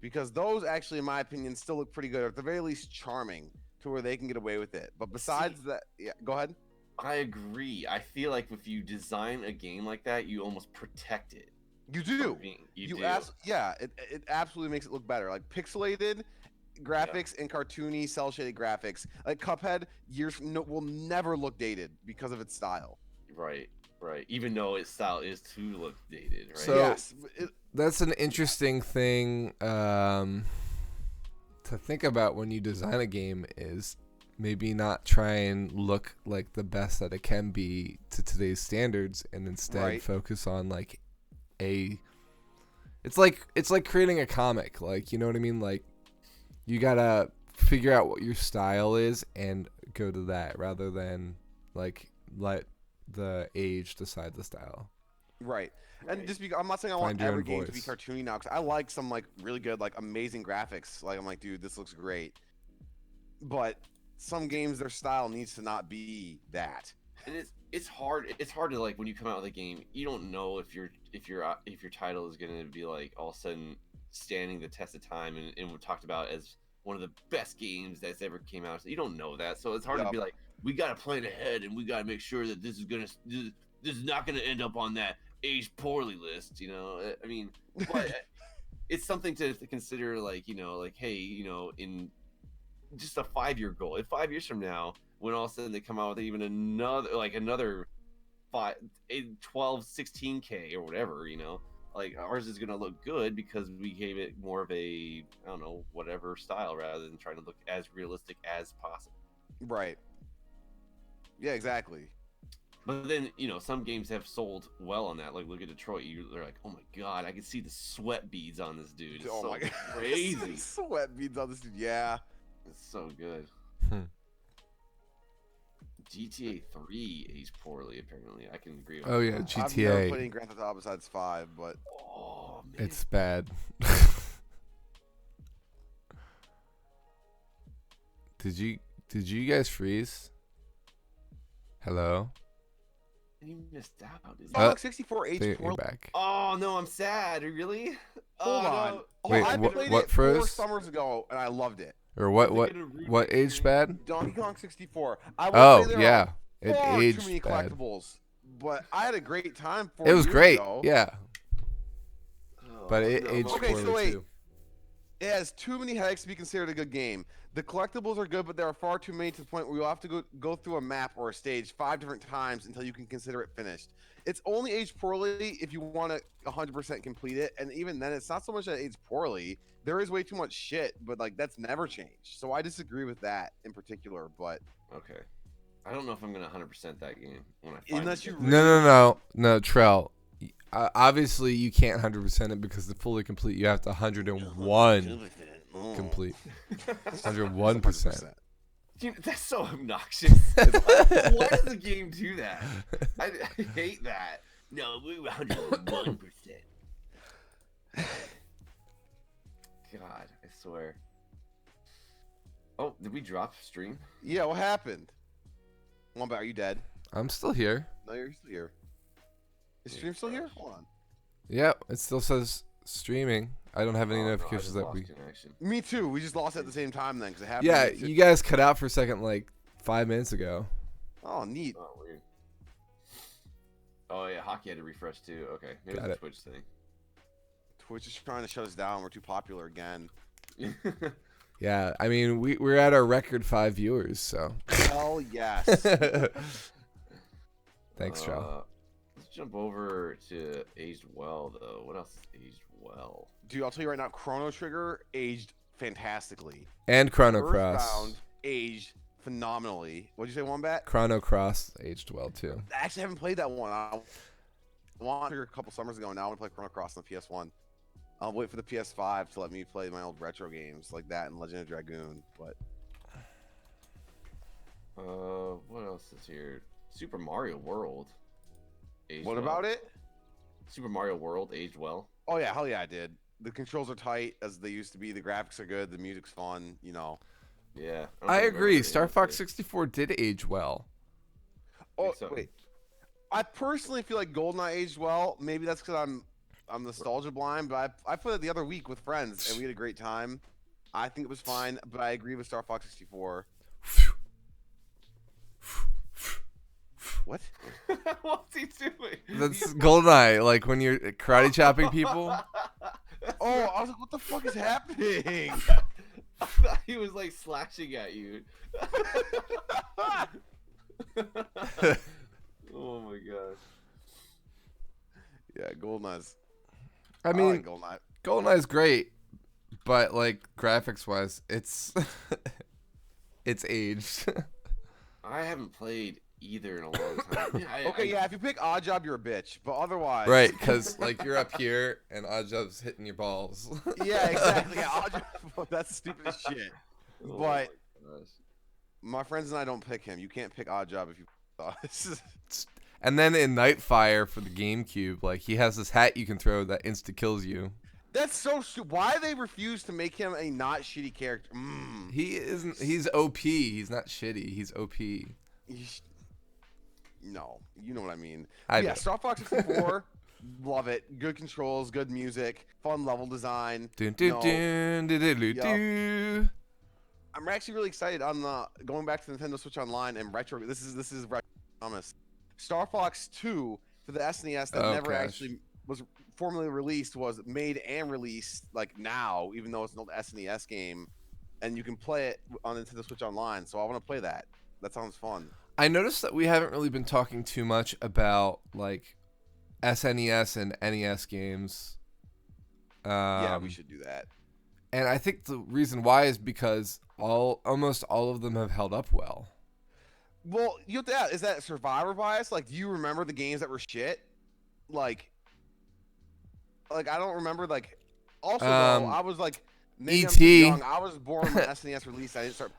because those actually, in my opinion, still look pretty good, or at the very least charming to where they can get away with it. But besides that, yeah, go ahead. I agree. I feel like if you design a game like that, you almost protect it. You do. You do. Yeah, it absolutely makes it look better. Like pixelated graphics and cartoony cell shaded graphics. Like Cuphead, will never look dated because of its style. Right. Even though its style is to look dated, right? So Yes. that's an interesting thing to think about when you design a game is maybe not try and look like the best that it can be to today's standards and instead Right. focus on like it's like creating a comic, like, you know what I mean? Like you gotta figure out what your style is and go to that rather than like let the age decide the style. Right. And Right. just because I'm not saying I Find want your every own game to be voice. cartoony now, because I like some like really good, like amazing graphics. Like I'm like, dude, this looks great. But some games, their style needs to not be that. And it's hard. It's hard to, like, when you come out with a game, you don't know if your title is gonna be like all of a sudden standing the test of time and we're talked about as one of the best games that's ever came out. So you don't know that, so it's hard to Yup. be like, we gotta plan ahead and we gotta make sure that this is not gonna end up on that aged poorly list. You know, I mean, but it's something to consider. Like, you know, like, hey, you know, in just a 5-year goal. In 5 years from now, when all of a sudden they come out with even another 5, 8, 12, 16K or whatever, you know, like ours is gonna look good because we gave it more of a, I don't know, whatever style rather than trying to look as realistic as possible. Right. Yeah, exactly. But then, you know, some games have sold well on that. Like, look at Detroit. They're like, oh my god, I can see the sweat beads on this dude. It's Oh so my god. crazy. Sweat beads on this dude. Yeah. It's so good. Hmm. GTA 3 aged poorly, apparently. I can agree with Oh that. yeah, I've never GTA. played any Grand Theft Auto besides 5, but Oh, man. It's bad. Did you guys freeze? Hello? You missed out. Sonic 64 aged You're poorly. back. Oh, no, I'm sad. Really? Hold Oh, on. no. Oh, Wait, I what- played what it 4 froze? summers ago and I loved it. Or what Is it gonna ruin what your aged game? bad? Donkey Kong 64. I will Oh say there yeah, are it far too aged many bad. collectibles, but I had a great time. 4 It was years great. ago. Yeah, Oh, but it no, aged Okay, poorly so wait. too. It has too many headaches to be considered a good game. The collectibles are good, but there are far too many to the point where you'll have to go through a map or a stage 5 different times until you can consider it finished. It's only aged poorly if you want to 100% complete it, and even then, it's not so much that it aged poorly. There is way too much shit, but like that's never changed. So I disagree with that in particular. But Okay. I don't know if I'm going to 100% that game when I finally Unless get you to it. No, Trell. Obviously, you can't 100% it because to fully complete, you have to 101 complete. 101%. Dude, that's so obnoxious. Why does the game do that? I hate that. No, we were 101%. God, I swear. Oh, did we drop stream? Yeah, what happened? Wombat, are you dead? I'm still here. No, you're still here. Is stream still here? Hold on. Yep, it still says streaming. I don't have any Oh, no, I notifications just that lost we. connection. Me too. We just lost it at the same time then because it happened. Yeah, to me too. you guys cut out for a second, like 5 minutes ago. Oh, neat. Oh, weird. Oh, yeah, hockey had to refresh too. Okay, maybe Got it's a it. Twitch thing. Twitch is trying to shut us down. We're too popular again. Yeah, I mean we're at our record 5 viewers, so. Hell yes. Thanks, Trell. Let's jump over to aged well, though. What else is aged well? Dude, I'll tell you right now, Chrono Trigger aged fantastically. And Chrono Cross. Earthbound aged phenomenally. What'd you say, Wombat? Chrono Cross aged well too. I actually haven't played that one. I want to a couple summers ago. Now I want to play Chrono Cross on the PS1. I'll wait for the PS5 to let me play my old retro games like that and Legend of Dragoon. But What else is here? Super Mario World. Aged what well. about it? Super Mario World aged well. Oh yeah, hell yeah, I did. The controls are tight as they used to be. The graphics are good. The music's fun. You know. Yeah. don't I think I've agree. ever Star played Fox it. 64 did age well. Oh so. wait, I personally feel like GoldenEye aged well. Maybe that's because I'm nostalgia blind, but I played it the other week with friends and we had a great time. I think it was fine, but I agree with Star Fox 64. What? What's he doing? That's GoldenEye, like when you're karate chopping people. Oh, I was like, what the fuck is happening? I thought he was like slashing at you. Oh my gosh. Yeah, GoldenEye's. I I mean, like GoldenEye. GoldenEye's great, but like graphics wise, it's it's aged. I haven't played either in a long time. Yeah, Okay, yeah, if you pick Odd Job, you're a bitch. But otherwise. Right, because like you're up here and Oddjob's hitting your balls. Yeah, exactly. Yeah, Odd Job, that's stupid as shit. Oh But my gosh. my friends and I don't pick him. You can't pick Odd Job if you. And then in Nightfire for the GameCube, like he has this hat you can throw that insta kills you. That's so stupid. Why they refuse to make him a not shitty character? He isn't. He's OP. He's not shitty. He's OP. No, you know what I mean. I Yeah, do. Star Fox 64, love it. Good controls, good music, fun level design. Dun, dun, No. dun, dun, dun, dun, dun. I'm actually really excited. I'm going back to Nintendo Switch Online and retro. This is retro promise. Star Fox 2 for the SNES that Oh, never gosh. actually was formally released was made and released like now, even though it's an old SNES game, and you can play it on Nintendo Switch Online. So I want to play that. That sounds fun. I noticed that we haven't really been talking too much about like SNES and NES games. Yeah, we should do that. And I think the reason why is because almost all of them have held up well. Well, you have to ask, is that survivor bias? Like, do you remember the games that were shit? Like I don't remember. Like, also though, I was like, maybe I'm too E.T.. young. I was born when SNES released. I didn't start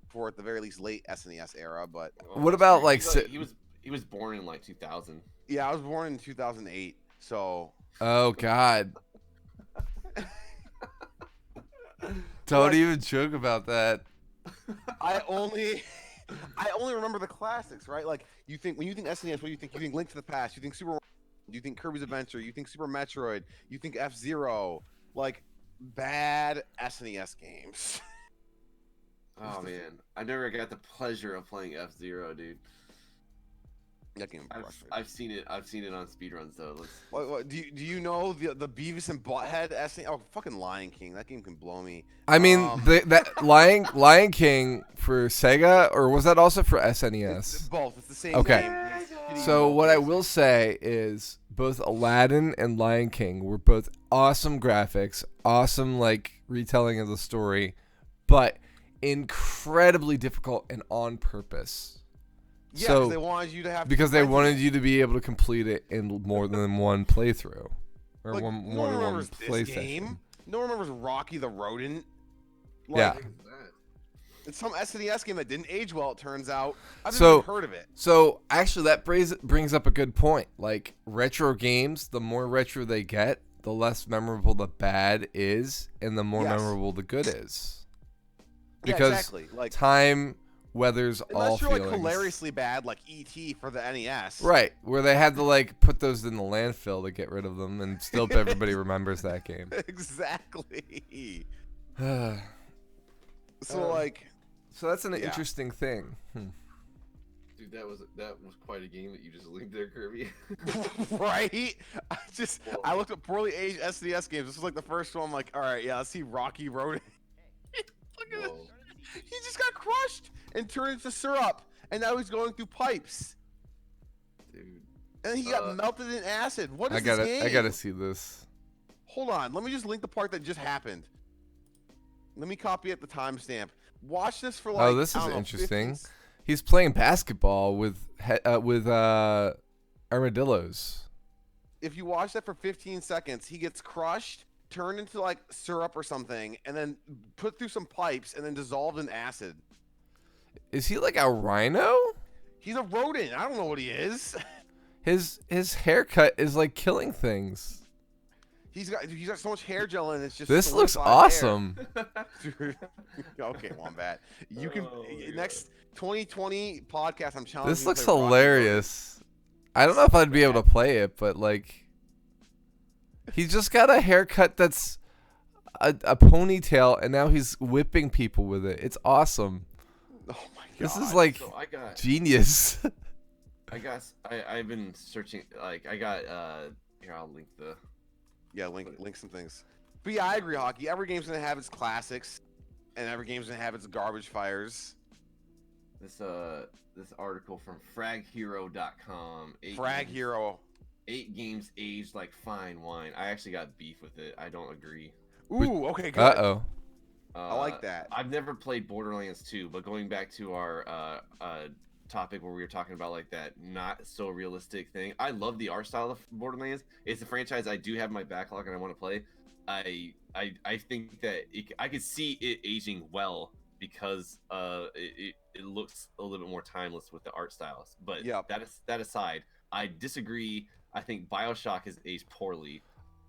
for at the very least late SNES era, but Well, What that's about, true. like, he was born in like 2000. yeah, I was born in 2008. So Oh God! Don't even joke about that. I only remember the classics, right? Like when you think SNES, what do you think? You think Link to the Past, you think Super, you think Kirby's Adventure, you think Super Metroid, you think F-Zero, like bad SNES games. Oh man, I never got the pleasure of playing F-Zero, dude. That game crushed me. I've seen it on speedruns though. What, do you know the Beavis and Butthead SNES? Oh, fucking Lion King. That game can blow me. I mean, that Lion King for Sega, or was that also for It's SNES? both. It's the same Okay. game. It's shitty So both what I ways. will say is both Aladdin and Lion King were both awesome graphics, awesome like retelling of the story, but incredibly difficult and on purpose. Yeah, so- 'cause they wanted you to have Because they friends. wanted you to be able to complete it in more than one playthrough, or Like, one no more one than one remembers this play game. session. No one remembers Rocky the Rodent. Yeah. It's some SNES game that didn't age well. It turns out. I've So- never even heard of it. So actually, that brings up a good point. Like retro games, the more retro they get, the less memorable the bad is, and the more Yes. memorable the good is. Yeah, Because exactly. Like time weathers all unless you're feelings. like hilariously bad, like ET for the NES. Right, where they had to like put those in the landfill to get rid of them, and still everybody remembers that game. Exactly. so So like, that's an Yeah. interesting thing. Dude, that was quite a game that you just linked there, Kirby. right? I looked at poorly aged SNES games. This was like the first one. I'm like, all right, yeah, let's see Rocky Road. Look at this. Whoa. He just got crushed and turned into syrup, and now he's going through pipes, Dude. and he got melted in acid. What is I gotta, this game? I gotta see this. Hold on, let me just link the part that just happened. Let me copy it the timestamp. Watch this for like. This I is don't know, interesting. 15 He's playing basketball with armadillos. If you watch that for 15 seconds, he gets crushed, turned into like syrup or something, and then put through some pipes, and then dissolved in acid. Is he like a rhino? He's a rodent. I don't know what he is. His haircut is like killing things. He's got so much hair gel in it. It's just This looks solidified hair. awesome. Dude. Okay, Wombat. You can Oh, my next 2020 podcast. I'm challenging. This you to looks play Rocky hilarious. I don't know if I'd be able to play it, but like, he's just got a haircut that's a ponytail, and now he's whipping people with it. It's awesome. Road. Oh my god. This is like So I got genius. I've been searching. Like I got here. I'll link the. Yeah, link some things. But yeah, I agree, Hockey. Every game's gonna have its classics, and every game's gonna have its garbage fires. This article from fraghero.com. Frag Hero. 8 games aged like fine wine. I actually got beef with it. I don't agree. Ooh, okay, good. Uh-oh. I like that. I've never played Borderlands 2, but going back to our topic where we were talking about like that not so realistic thing, I love the art style of Borderlands. It's a franchise I do have in my backlog and I want to play. I think that I could see it aging well because it looks a little bit more timeless with the art styles. But Yep. that aside, I disagree. I think BioShock has aged poorly.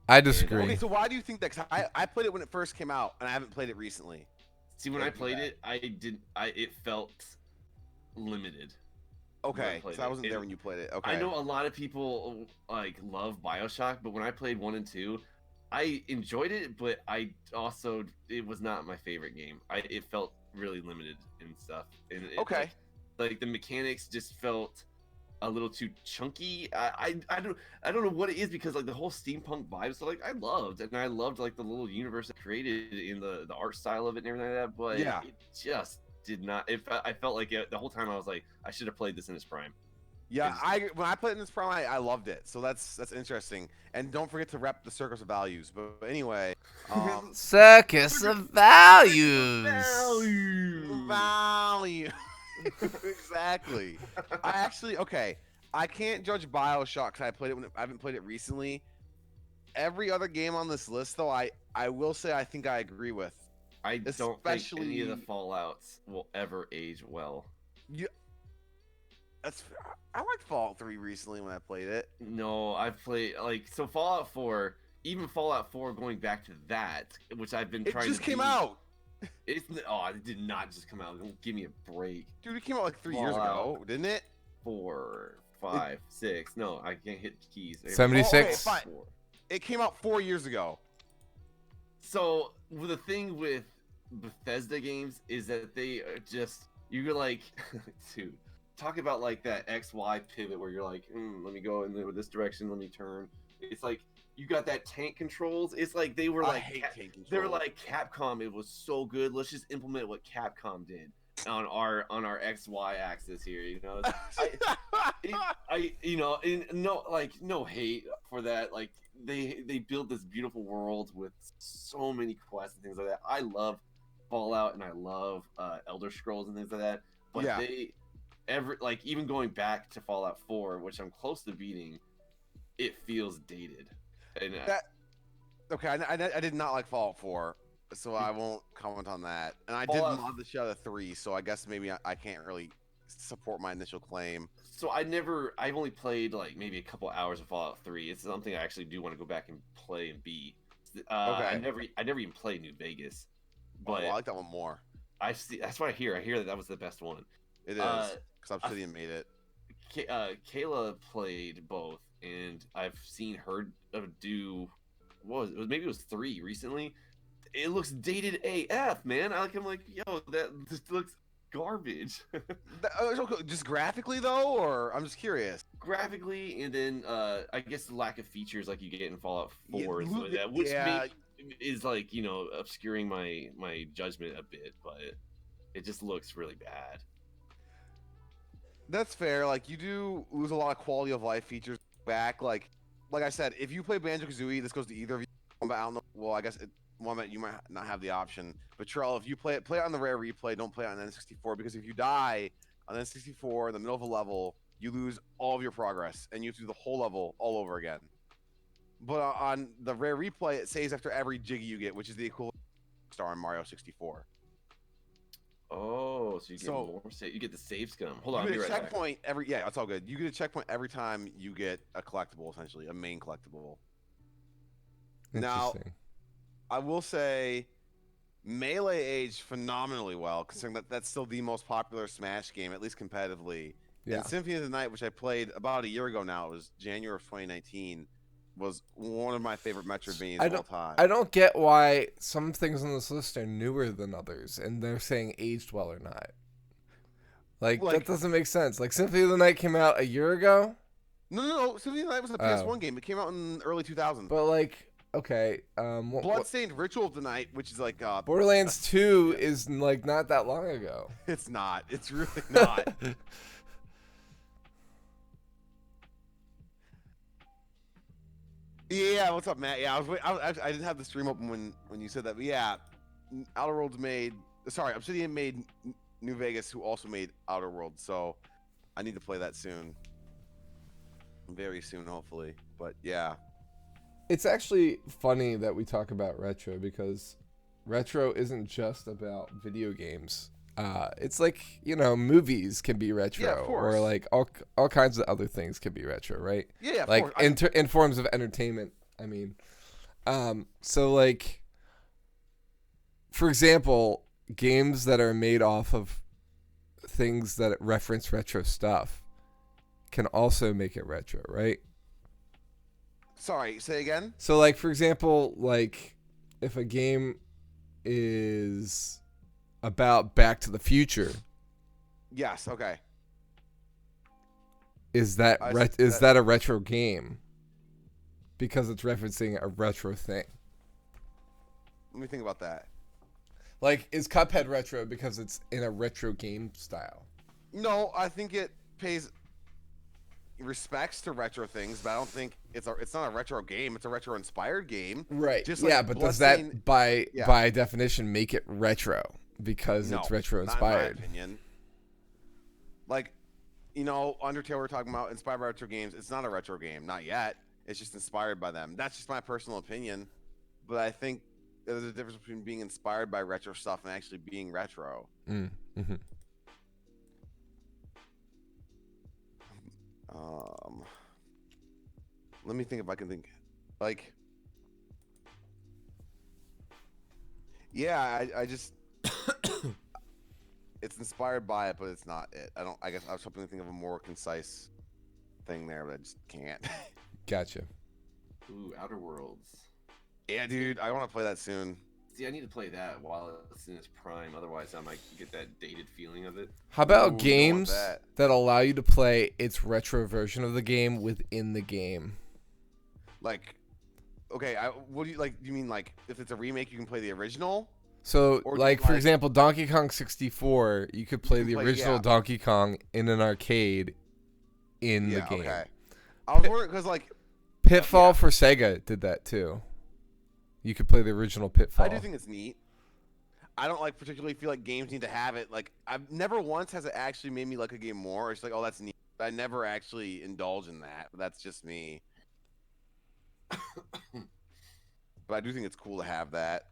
I disagree. Okay, so why do you think that? 'Cause I played it when it first came out, and I haven't played it recently. See, when Yeah, I do played that. it felt limited. Okay, played so I it. wasn't there when you played it. Okay. I know a lot of people like love BioShock, but when I played 1 and 2, I enjoyed it, but it was not my favorite game. It felt really limited and stuff. And Okay. like the mechanics just felt a little too chunky. I don't know what it is because like the whole steampunk vibes. So like I loved like the little universe it created in the art style of it and everything like that. But Yeah. it just did not. I felt like the whole time I was like I should have played this in its prime. Yeah, when I played it in this prime, I loved it. So that's interesting. And don't forget to rep the Circus of Values. But anyway, Circus of values. value. Exactly. I can't judge BioShock because I haven't played it recently. Every other game on this list, though, I will say I think I agree with. I don't think any of the Fallouts will ever age well. I liked Fallout 3 recently when I played it. No, I've played so Fallout 4, even Fallout 4 going back to that, which I've been It trying just to came beat. out. It did not just come out. Give me a break. Dude, it came out like 3 years ago, didn't it? 4, 5, 6. No, I can't hit the keys. 76. Okay, fine. It came out 4 years ago. So the thing with Bethesda games is that they are just you're like, dude, talk about like that XY pivot where you're like, let me go in this direction, let me turn. It's like you got that tank controls. It's like they were I like hate tank controls. they were like Capcom. It was so good. Let's just implement what Capcom did on our XY axis here. You know, no hate for that. Like they build this beautiful world with so many quests and things like that. I love Fallout and I love Elder Scrolls and things like that. But Yeah. even going back to Fallout 4, which I'm close to beating, it feels dated. And Okay, I did not like Fallout 4, so I won't comment on that. And I Fallout- did mod the shit out of 3, so I guess maybe I can't really support my initial claim. So I've only played like maybe a couple hours of Fallout 3. It's something I actually do want to go back and play and beat. I never even played New Vegas, but I like that one more. I see. That's what I hear. I hear that was the best one. It is, because Obsidian made it. Kayla played both, and I've seen her do. Maybe it was 3 recently. It looks dated AF, man. I'm like, yo, this looks garbage. Just graphically though, or I'm just curious. Graphically, and then I guess the lack of features like you get in Fallout 4, Yeah, which yeah. is like obscuring my judgment a bit, but it just looks really bad. That's fair. Like you do lose a lot of quality of life features back. Like I said, if you play Banjo-Kazooie, this goes to either of you. But I don't know. Well, I guess you might not have the option. But Trell, if you play it on the rare replay. Don't play it on N64 because if you die on N64 in the middle of a level, you lose all of your progress and you have to do the whole level all over again. But on the rare replay, it saves after every Jiggy you get, which is the equivalent of Star in Mario 64. Oh, so you get more you get the save scum. Hold on, you get a checkpoint that's all good. You get a checkpoint every time you get a collectible, essentially a main collectible. Now, Interesting. I will say, Melee aged phenomenally well, considering that's still the most popular Smash game, at least competitively. Yeah. And Symphony of the Night, which I played about a year ago now, it was January of 2019, was one of my favorite Metroidvanias of all time. I don't get why some things on this list are newer than others, and they're saying aged well or not. Like, Like- that doesn't make sense. Like, Symphony of the Night came out a year ago, No. Symphony of the Night was a PS1 game. It came out in early 2000. but like, okay, Bloodstained Ritual of the Night, which is like Borderlands 2 is like not that long ago. it's not. It's really not. Yeah, what's up, Matt? Yeah, I didn't have the stream open when you said that, but yeah, Outer Worlds made. Sorry, Obsidian made New Vegas, who also made Outer Worlds. So I need to play that soon, very soon, hopefully. But yeah, It's actually funny that we talk about retro because retro isn't just about video games. It's like, you know, movies can be retro, Yeah, of course. or like all kinds of other things can be retro, right? yeah, of Like course. in forms of entertainment. I mean, so like, for example, games that are made off of things that reference retro stuff can also make it retro, right? Sorry, say again. So like, for example, like if a game is about Back to the Future, Yes. Okay. is that I ret- see is that. that a retro game? Because it's referencing a retro thing. Let me think about that. Like, is Cuphead retro because it's in a retro game style? No, I think it pays respects to retro things, but I don't think it's not a retro game. It's a retro inspired game. Right. Just like yeah, but does Bloodstained- that Yeah. by definition make it retro because No, it's retro not in my inspired? opinion. Like, you know, Undertale we're talking about inspired by retro games. It's not a retro game, not yet. It's just inspired by them. That's just my personal opinion. But I think there's a difference between being inspired by retro stuff and actually being retro. Mm-hmm. Let me think if I can think. Like, yeah, I just it's inspired by it, but it's not it. I guess I was hoping to think of a more concise thing there, but I just can't. Gotcha. Ooh, Outer Worlds. Yeah, dude, I want to play that soon. See, I need to play that while it's in its prime. Otherwise, I might get that dated feeling of it. How about Ooh, you don't want games that. that allow you to play its retro version of the game within the game? Like, okay, what do you like? You mean like if it's a remake, you can play the original? So, Or like, just for like- example, Donkey Kong 64, you could play can the play- original yeah. Donkey Kong in an arcade in the game. Okay. I was wondering because like Pitfall Yeah. for Sega did that too. You could play the original Pitfall. I do think it's neat. I don't like particularly feel like games need to have it. Like I've never once has it actually made me like a game more. It's like, oh, that's neat. I never actually indulge in that. That's just me. But I do think it's cool to have that.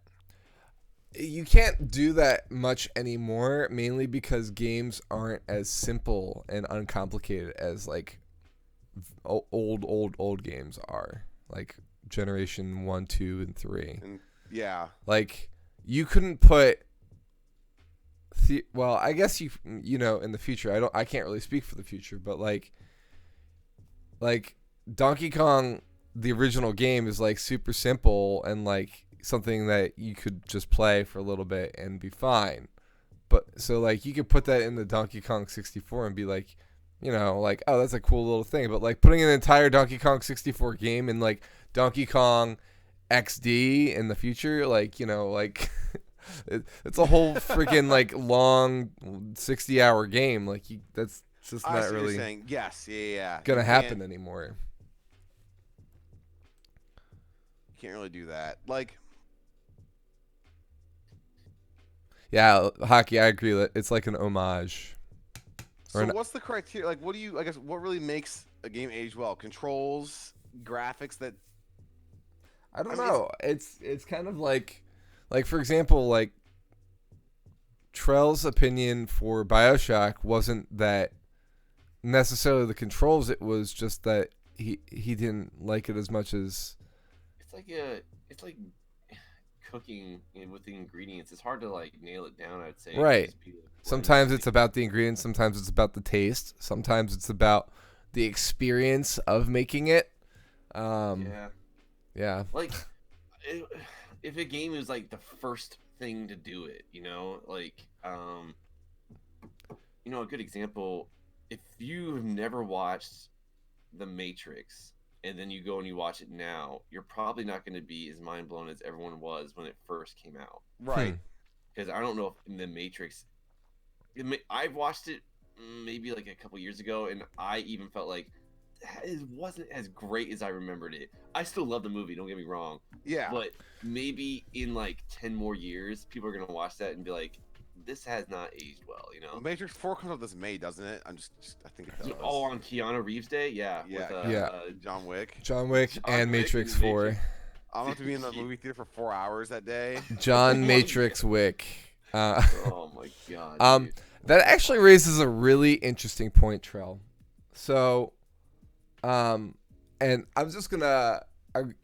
You can't do that much anymore, mainly because games aren't as simple and uncomplicated as like old games are. Like Generation 1, 2, and 3. And yeah, Like you couldn't put well, I guess you know, in the future, I can't really speak for the future, but like Donkey Kong, the original game, is like super simple and like something that you could just play for a little bit and be fine. But so like you could put that in the Donkey Kong 64 and be like, you know, like, oh, that's a cool little thing. But like putting an entire Donkey Kong 64 game in like Donkey Kong XD in the future, like, you know, like it's a whole freaking like long 60-hour game. Like that's just I not see what really you're saying. Yes, yeah. gonna You happen anymore. Can't really do that. Like, Yeah, Hockey, I agree that it's like an homage. Or so an- what's the criteria? Like, what do you? I guess what really makes a game age well? Controls, graphics that. I don't I mean, know. It's kind of like for example, like Trell's opinion for BioShock wasn't that necessarily the controls. It was just that he didn't like it as much as It's like cooking with the ingredients. It's hard to like nail it down. I'd say. Right. Just be, like, sometimes blend it's about the ingredients, sometimes it's about the taste, sometimes it's about the experience of making it. yeah. Yeah. Like, if a game is like the first thing to do it, a good example. If you have never watched The Matrix and then you go and you watch it now, you're probably not going to be as mind blown as everyone was when it first came out. Right. Because I don't know if in The Matrix, I've watched it maybe like a couple years ago, and I even felt like it wasn't as great as I remembered it. I still love the movie, don't get me wrong. Yeah. But maybe in like 10 more years, people are going to watch that and be like, this has not aged well, you know? Matrix 4 comes out this May, doesn't it? I think it does. Oh, on Keanu Reeves Day? Yeah. Yeah. John Wick. John Wick and Matrix 4. I'm going to be in the movie theater for 4 hours that day. John Matrix Wick. Oh my god. Dude. That actually raises a really interesting point, Trell. So, and I'm just gonna I'm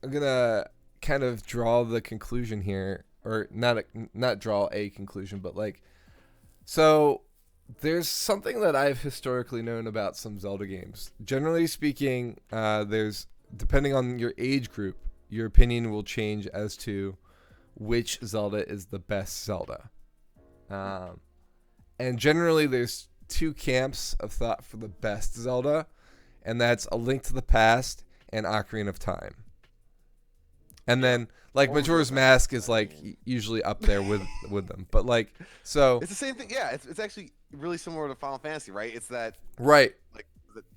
gonna kind of draw the conclusion here, or not draw a conclusion, but like, so there's something that I've historically known about some Zelda games. Generally speaking, there's, depending on your age group, your opinion will change as to which Zelda is the best Zelda. And generally there's two camps of thought for the best Zelda, and that's A Link to the Past and Ocarina of Time. And then like Majora's Mask is like usually up there with them. But like, so it's the same thing. Yeah, it's actually really similar to Final Fantasy, right? It's that, right. like,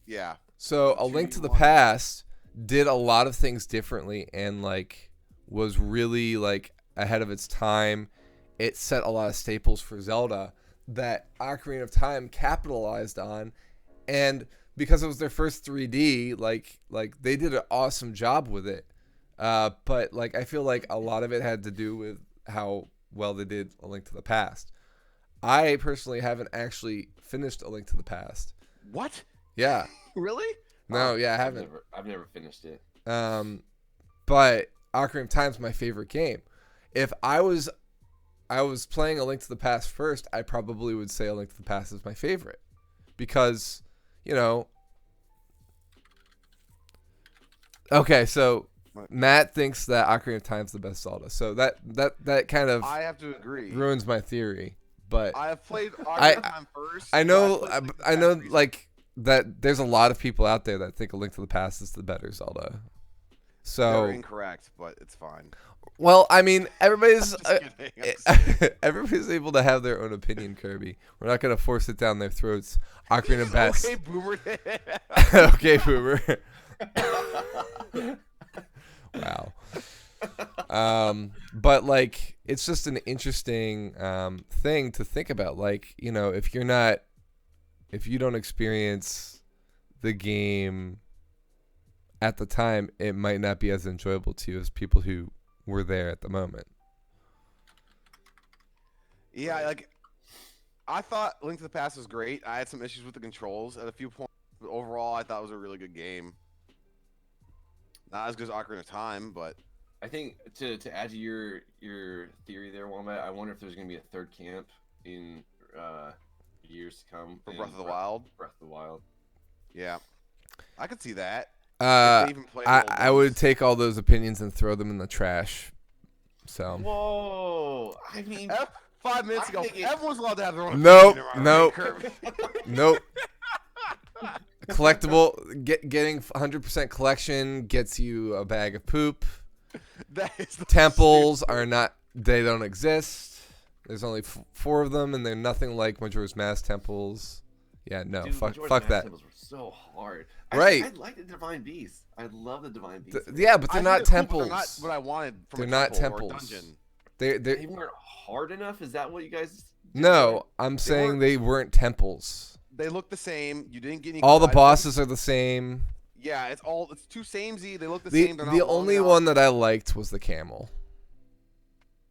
yeah. So A Link to the Past did a lot of things differently and like was really like ahead of its time. It set a lot of staples for Zelda that Ocarina of Time capitalized on, and because it was their first 3D, like they did an awesome job with it. But like I feel like a lot of it had to do with how well they did A Link to the Past. I personally haven't actually finished A Link to the Past. What? Yeah. Really? No, yeah, I haven't. I've never finished it. But Ocarina of Time's my favorite game. If I was playing A Link to the Past first, I probably would say A Link to the Past is my favorite. Because, you know... Okay, so Matt thinks that Ocarina of Time's the best Zelda. So that kind of... I have to agree. Ruins my theory. But I have played Ocarina of Time first. I know, like, that there's a lot of people out there that think A Link to the Past is the better Zelda. So... They're incorrect, but it's fine. Well, I mean, everybody's everybody's able to have their own opinion, Kirby. We're not going to force it down their throats. Ocarina of Best. Okay, Boomer. Okay, Boomer. Wow. But like, it's just an interesting thing to think about. Like, you know, if you don't experience the game at the time, it might not be as enjoyable to you as people who were there at the moment. Yeah, like, I thought Link to the Past was great. I had some issues with the controls at a few points, but overall, I thought it was a really good game. Not as good as Ocarina of Time, but I think to add to your theory there, Wombat, I wonder if there's going to be a third camp in years to come for Breath of the Wild. Breath of the Wild. Yeah, I could see that. I would take all those opinions and throw them in the trash. So. Whoa! I mean, 5 minutes ago, everyone's allowed to have their own. Nope. Collectible, getting 100% collection gets you a bag of poop. Temples are not. They don't exist. There's only 4 of them, and they're nothing like Majora's Mask temples. Yeah, no, dude, fuck Majora's that. Temples were so hard. Right. I like the Divine Beast. I love the Divine Beast. Yeah, but they're not temples. They're not what I wanted from they're a not temple temples. or dungeon. They weren't hard enough. Is that what you guys? No, I'm saying they weren't temples. They look the same. You didn't get any. All the bosses are the same. Yeah, it's too samey. They look the same. The only one that I liked was the camel.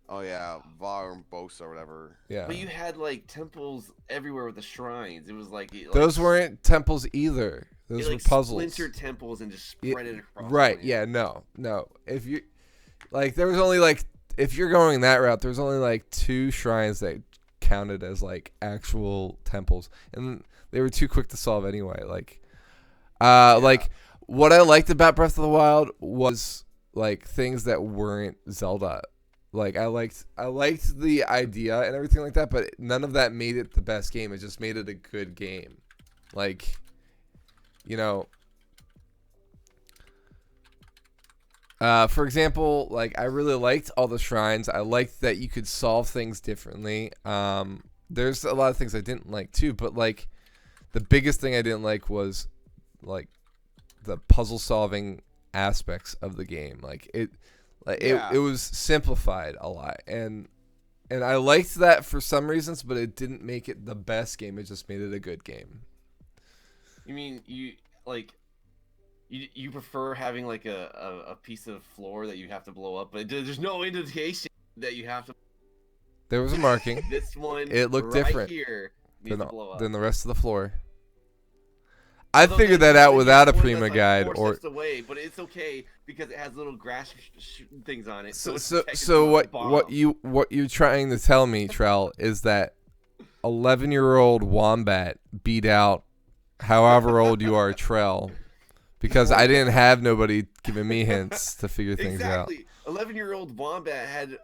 Oh yeah, Varbosa or whatever. Yeah. But you had like temples everywhere with the shrines. It was like those weren't temples either. Those were puzzles. Splintered temples and just spread it across. Right? Yeah. No. If you like, there was only like, if you're going that route, there's only like 2 shrines that counted as like actual temples, and they were too quick to solve anyway. Like, like what I liked about Breath of the Wild was like things that weren't Zelda. Like I liked the idea and everything like that, but none of that made it the best game. It just made it a good game. Like, you know, for example, like I really liked all the shrines. I liked that you could solve things differently. There's a lot of things I didn't like too, but like the biggest thing I didn't like was like the puzzle solving aspects of the game. Like it was simplified a lot, and I liked that for some reasons, but it didn't make it the best game. It just made it a good game. You mean you prefer having like a piece of floor that you have to blow up, but there's no indication that you have to. There was a marking. This one, It looked right different here needs to blow up. than the rest of the floor. I Although figured then that out you without a have one Prima that's, like, guide, 4 or steps away, but it's okay because it has little grass things on it. so it's so protected so from what the bomb. what you're trying to tell me, Trell, is that 11-year-old Wombat beat out however old you are, Trell, because I didn't have nobody giving me hints to figure things out. Exactly. 11-year-old Wombat had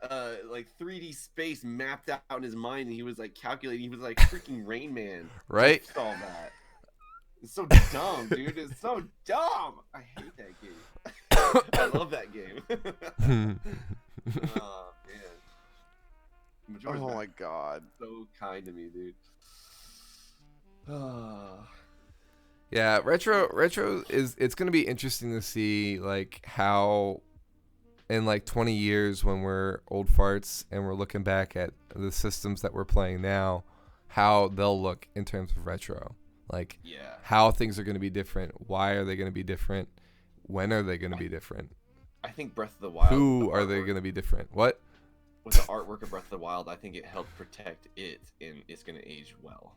like 3D space mapped out in his mind, and he was like calculating. He was like freaking Rain Man. Right? Just all that. It's so dumb, dude. It's so dumb. I hate that game. I love that game. Oh man. Majora's Oh Mask my god. is so kind to me, dude. Ah. Yeah, retro is it's gonna be interesting to see like how in like 20 years when we're old farts and we're looking back at the systems that we're playing now, how they'll look in terms of retro. Like Yeah. how things are gonna be different, why are they gonna be different, when are they gonna be different, I think Breath of the Wild. who are they gonna be different, what? With the artwork of Breath of the Wild, I think it helped protect it, and it's gonna age well.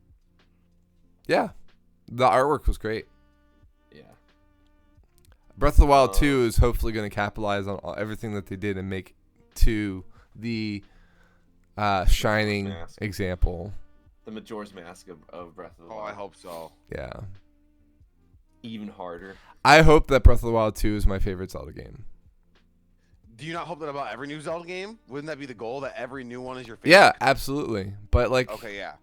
Yeah, the artwork was great. Yeah. Breath of the Wild 2 is hopefully going to capitalize on everything that they did and make 2 the shining Mask. example. The Majora's Mask of Breath of the Oh, Wild. I hope so. Yeah. Even harder. I hope that Breath of the Wild 2 is my favorite Zelda game. Do you not hope that about every new Zelda game? Wouldn't that be the goal, that every new one is your favorite? Yeah, absolutely. But like, Okay, yeah.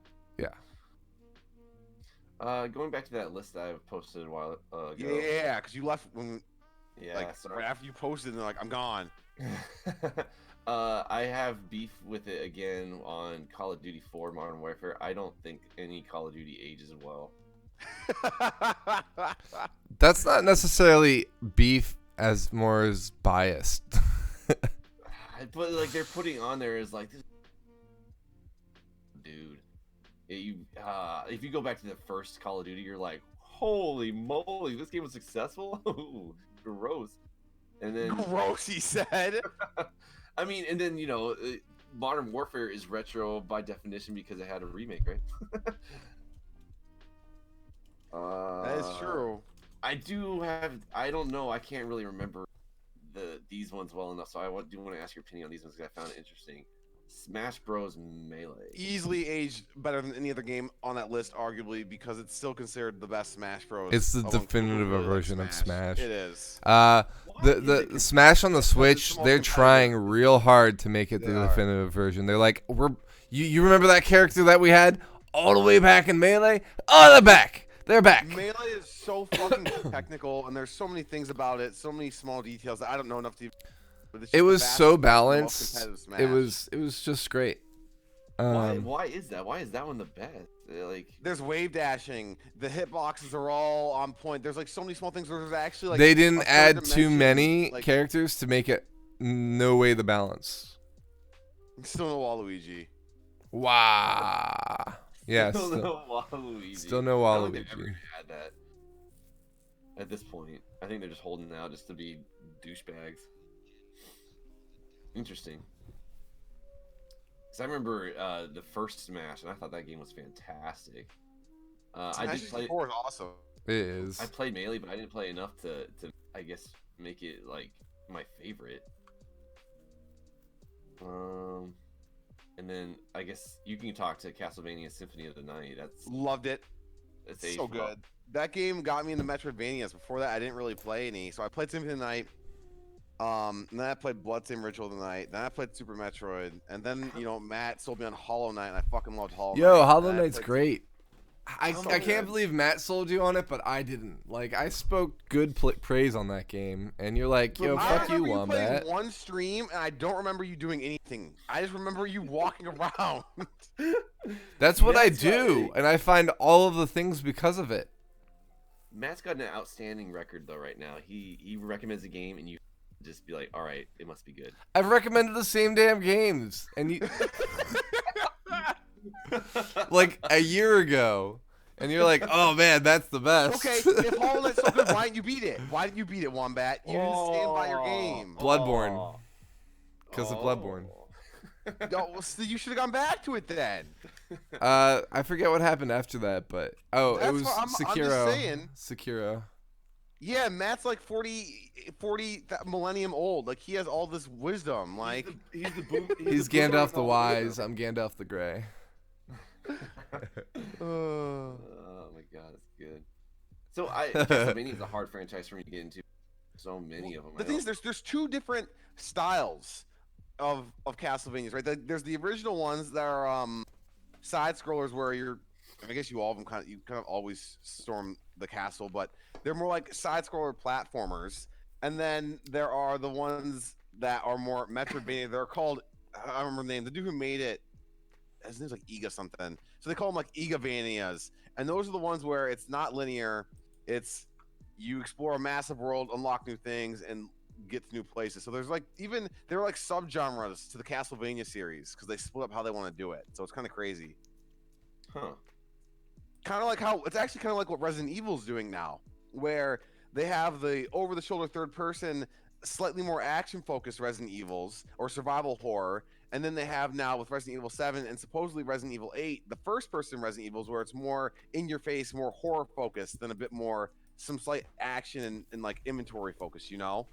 Going back to that list that I posted a while ago. Yeah, because you left when, Yeah, like, sorry. right after you posted, and they're like, I'm gone. I have beef with it again on Call of Duty 4 Modern Warfare. I don't think any Call of Duty ages well. that's not necessarily beef as more as biased. But like they're putting on there is like, this... dude, if you go back to the first Call of Duty, you're like, holy moly, this game was successful. Ooh, gross. And then Gross, he said. I mean, and then Modern Warfare is retro by definition because it had a remake, right? That is true. I don't know. I can't really remember these ones well enough, so I do want to ask your opinion on these ones because I found it interesting. Smash Bros. Melee. Easily aged better than any other game on that list, arguably, because it's still considered the best Smash Bros. It's the among people definitive who really like version of Smash. It is. The Smash on the Switch, it's the most they're trying competitive. real hard to make it the They are. definitive version. They're like, you remember that character that we had all the way back in Melee? Oh, they're back. They're back. Melee is so fucking technical, and there's so many things about it, so many small details that I don't know enough to. But it's just It the was fastest, so the most balanced. competitive Smash. It was just great. Why is that? Why is that one the best? Like, There's wave dashing. The hitboxes are all on point. There's like so many small things where there's actually like they a didn't third add too dimension, many like, characters to make it no way the balance. Still no Waluigi. Wow. Yeah, still still, no Waluigi. still no I don't think they've Waluigi. ever had that. At this point, I think they're just holding out just to be douchebags. Interesting. Because I remember the first Smash, and I thought that game was fantastic. I Smash did play. 64 is awesome. It is. I played Melee, but I didn't play enough to I guess make it like my favorite. And then I guess you can talk to Castlevania Symphony of the Night. Loved it. That's So aged well. good. That game got me into Metroidvanias. Before that, I didn't really play any. So I played Symphony of the Night. And then I played Bloodstained Ritual tonight. Then I played Super Metroid, and then Matt sold me on Hollow Knight, and I fucking loved Hollow Knight. Yo, Hollow And I Knight's played- great. I Oh, can't man. believe Matt sold you on it, but I didn't. Like, I spoke good praise on that game, and you're like, yo, I fuck you, remember playing Wombat. one stream, and I don't remember you doing anything. I just remember you walking around. That's what I That's do, right. and I find all of the things because of it. Matt's got an outstanding record though right now. He recommends a game and you just be like, all right, it must be good. I've recommended the same damn games, and you like a year ago, and you're like, oh man, that's the best. Okay, if Hollow Knight's so good, why didn't you beat it? Why didn't you beat it, Wombat? You didn't stand by your game. Bloodborne. Because of Bloodborne. No, so you should have gone back to it then. I forget what happened after that, but it That's was what I'm just Sekiro. saying. Sekiro. Yeah, Matt's like 40 millennium old. Like, he has all this wisdom. Like, he's the boom. He's the boomer Gandalf with the all Wise. wisdom. I'm Gandalf the Grey. Oh my god, that's good. So Castlevania is a hard franchise for me to get into. So many of them. the thing is, there's two different styles of Castlevanias, right? There's the original ones that are side scrollers where I guess you kind of always storm the castle, but they're more like side scroller platformers. And then there are the ones that are more Metroidvania. They're called, I don't remember the name. The dude who made it, his name's like Iga something. So they call them like Igavanias. And those are the ones where it's not linear. It's you explore a massive world, unlock new things, and get to new places. So there's like there are like subgenres to the Castlevania series because they split up how they want to do it. So it's kind of crazy. Huh. Kind of like how it's actually kind of like what Resident Evil's doing now, where they have the over-the-shoulder third person, slightly more action-focused Resident Evils or survival horror, and then they have now with Resident Evil 7 and supposedly Resident Evil 8, the first-person Resident Evils, where it's more in-your-face, more horror-focused than a bit more some slight action and like inventory focus, you know?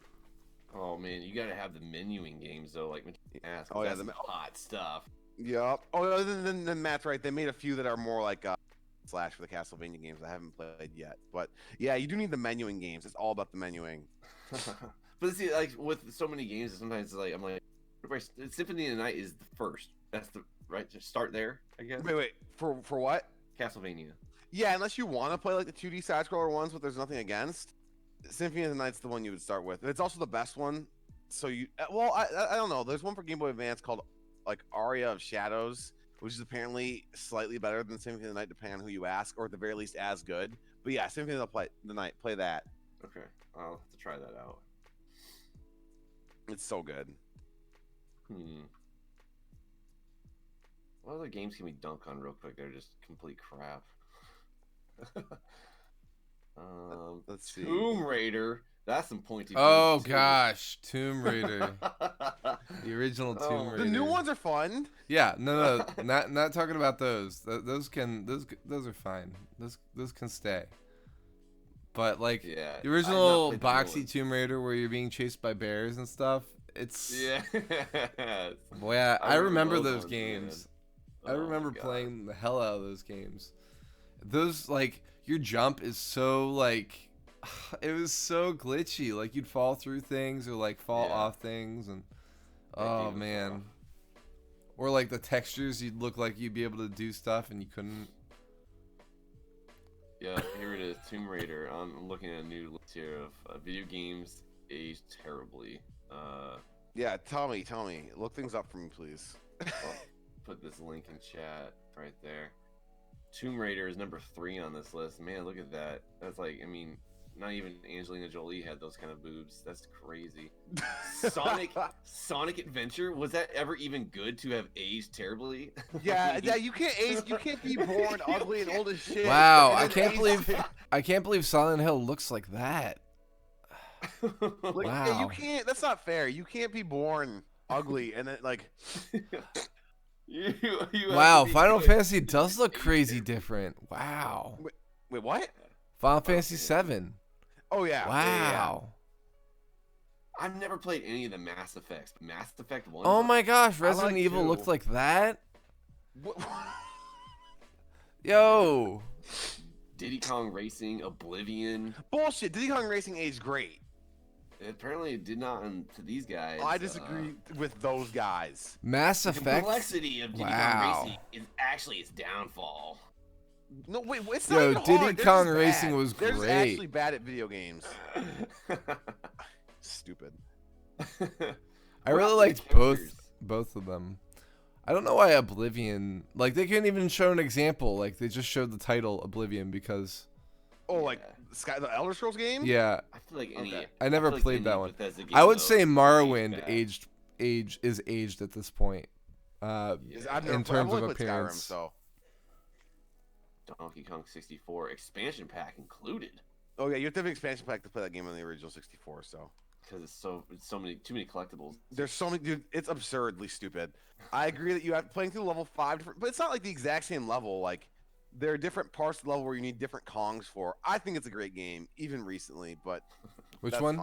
Oh man, you gotta have the menuing games though, like ask. Oh, yeah, that's the some hot stuff. Yep. Oh, then Matt's right. They made a few that are more like slash for the Castlevania games I haven't played yet. But yeah, you do need the menuing games. It's all about the menuing. But see, like with so many games, sometimes like I'm like, Symphony of the Night is the first. That's the right. Just start there, I guess. Wait. For what? Castlevania. Yeah, unless you want to play like the 2D side scroller ones, but there's nothing against. Symphony of the Night's the one you would start with. And it's also the best one. So I don't know. There's one for Game Boy Advance called like Aria of Shadows, which is apparently slightly better than Symphony of the Night, depending on who you ask, or at the very least as good. But yeah, Symphony of the Night, play that. Okay, I'll have to try that out. It's so good. What other games can we dunk on real quick? They're just complete crap. Let's see. Tomb Raider. That's some pointy. Oh points, too. gosh, Tomb Raider, the original Oh. Tomb Raider. The new ones are fun. Yeah, no, not talking about those. Those are fine. Those can stay. But like Yeah. the original I've not played the new boxy ones. Tomb Raider where you're being chased by bears and stuff. It's Yeah. boy, I remember those ones, games. man. I Oh my remember God. playing the hell out of those games. Those like your jump is so like it was so glitchy. Like you'd fall through things or like fall Yeah. off things and That game oh was man. rough. Or like the textures, you'd look like you'd be able to do stuff and you couldn't. Yeah, here it is, Tomb Raider. I'm looking at a new list here of video games aged terribly. Yeah, tell me. Look things up for me, please. I'll put this link in chat right there. Tomb Raider is number 3 on this list. Man, look at that. That's like, I mean, not even Angelina Jolie had those kind of boobs. That's crazy. Sonic Adventure, was that ever even good to have aged terribly? Yeah, you can't age. You can't be born ugly and old as shit. Wow, and I then can't age- believe Silent Hill looks like that. Like, Wow. yeah, you can't. That's not fair. You can't be born ugly and then like. You have to Wow, be Final good. Fantasy does look crazy different. Wow. Wait, what? Final Fantasy 7. Oh yeah. Wow. I've never played any of the Mass Effects. But Mass Effect 1. Oh my gosh, I Resident like Evil two. looked like that? What? Yo. Diddy Kong Racing, Oblivion. Bullshit. Diddy Kong Racing aged great. Apparently, it did not to these guys. I disagree with those guys. Mass The Effect. complexity of Diddy Wow. Kong Racing is actually its downfall. No, wait, it's not Yo, even Diddy hard. They're Kong just Racing bad. was They're just great. actually bad at video games. Stupid. I What really happened to liked the characters? both of them. I don't know why Oblivion, like they couldn't even show an example. Like they just showed the title Oblivion because Oh, like Yeah. the Elder Scrolls game? yeah, I feel like any. Okay. I never feel like played any that one. Bethesda game, I would though, say is Morrowind bad. is aged at this point. Yeah. I've in never terms I've of only played appearance. Skyrim, so. Donkey Kong 64 expansion pack included Oh yeah, you have to have an expansion pack to play that game on the original 64. So because it's so many too many collectibles. there's so many, dude. It's absurdly stupid. I agree that you have playing through level 5 different, but it's not like the exact same level. Like there are different parts of the level where you need different Kongs for. I think it's a great game, even recently, but Which that's one?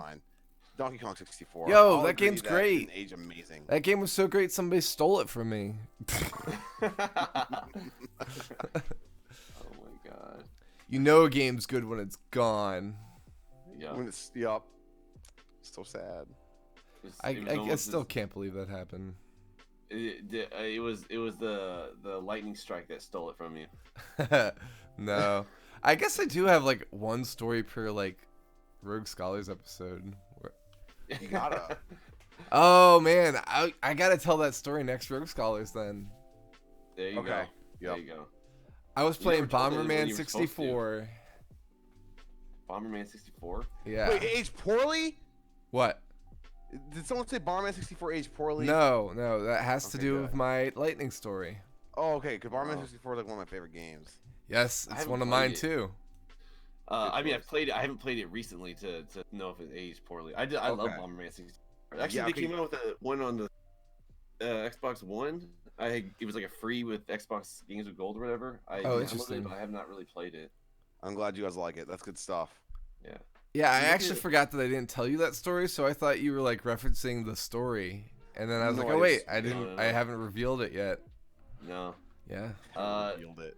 Donkey Kong 64. Yo, I'll that agree game's that great. didn't age amazing. That game was so great, somebody stole it from me. Oh my god. You know a game's good when it's gone. Yeah. When it's yup, so sad. I still can't believe that happened. It was the lightning strike that stole it from you. No. I guess I do have like one story per like Rogue Scholars episode. You gotta. Oh man, I gotta tell that story next Rogue Scholars then. There you Okay. go. Yep. There you go. I was You playing never told anyone Bomberman you were supposed to. 64. Bomberman 64. Yeah. Wait, it aged poorly? What? Did someone say Bomberman 64 aged poorly? No, that has to Okay, do good. with my lightning story. Oh, okay. Because Bomberman Oh. 64 is like one of my favorite games. Yes, I it's haven't one of played mine it. too. I mean, I've played it. I haven't played it recently to know if it aged poorly. I love Okay. Bomberman 64. Actually, Yeah, they okay. came out with one on the Xbox One. It was like a free with Xbox Games with Gold or whatever. I Oh, downloaded it, interesting. but I have not really played it. I'm glad you guys like it. That's good stuff. Yeah. Yeah, I Look actually at- forgot that I didn't tell you that story, so I thought you were like referencing the story. And then I was No, like, I oh wait, just- I didn't no. I haven't revealed it yet. No. Yeah. Revealed it.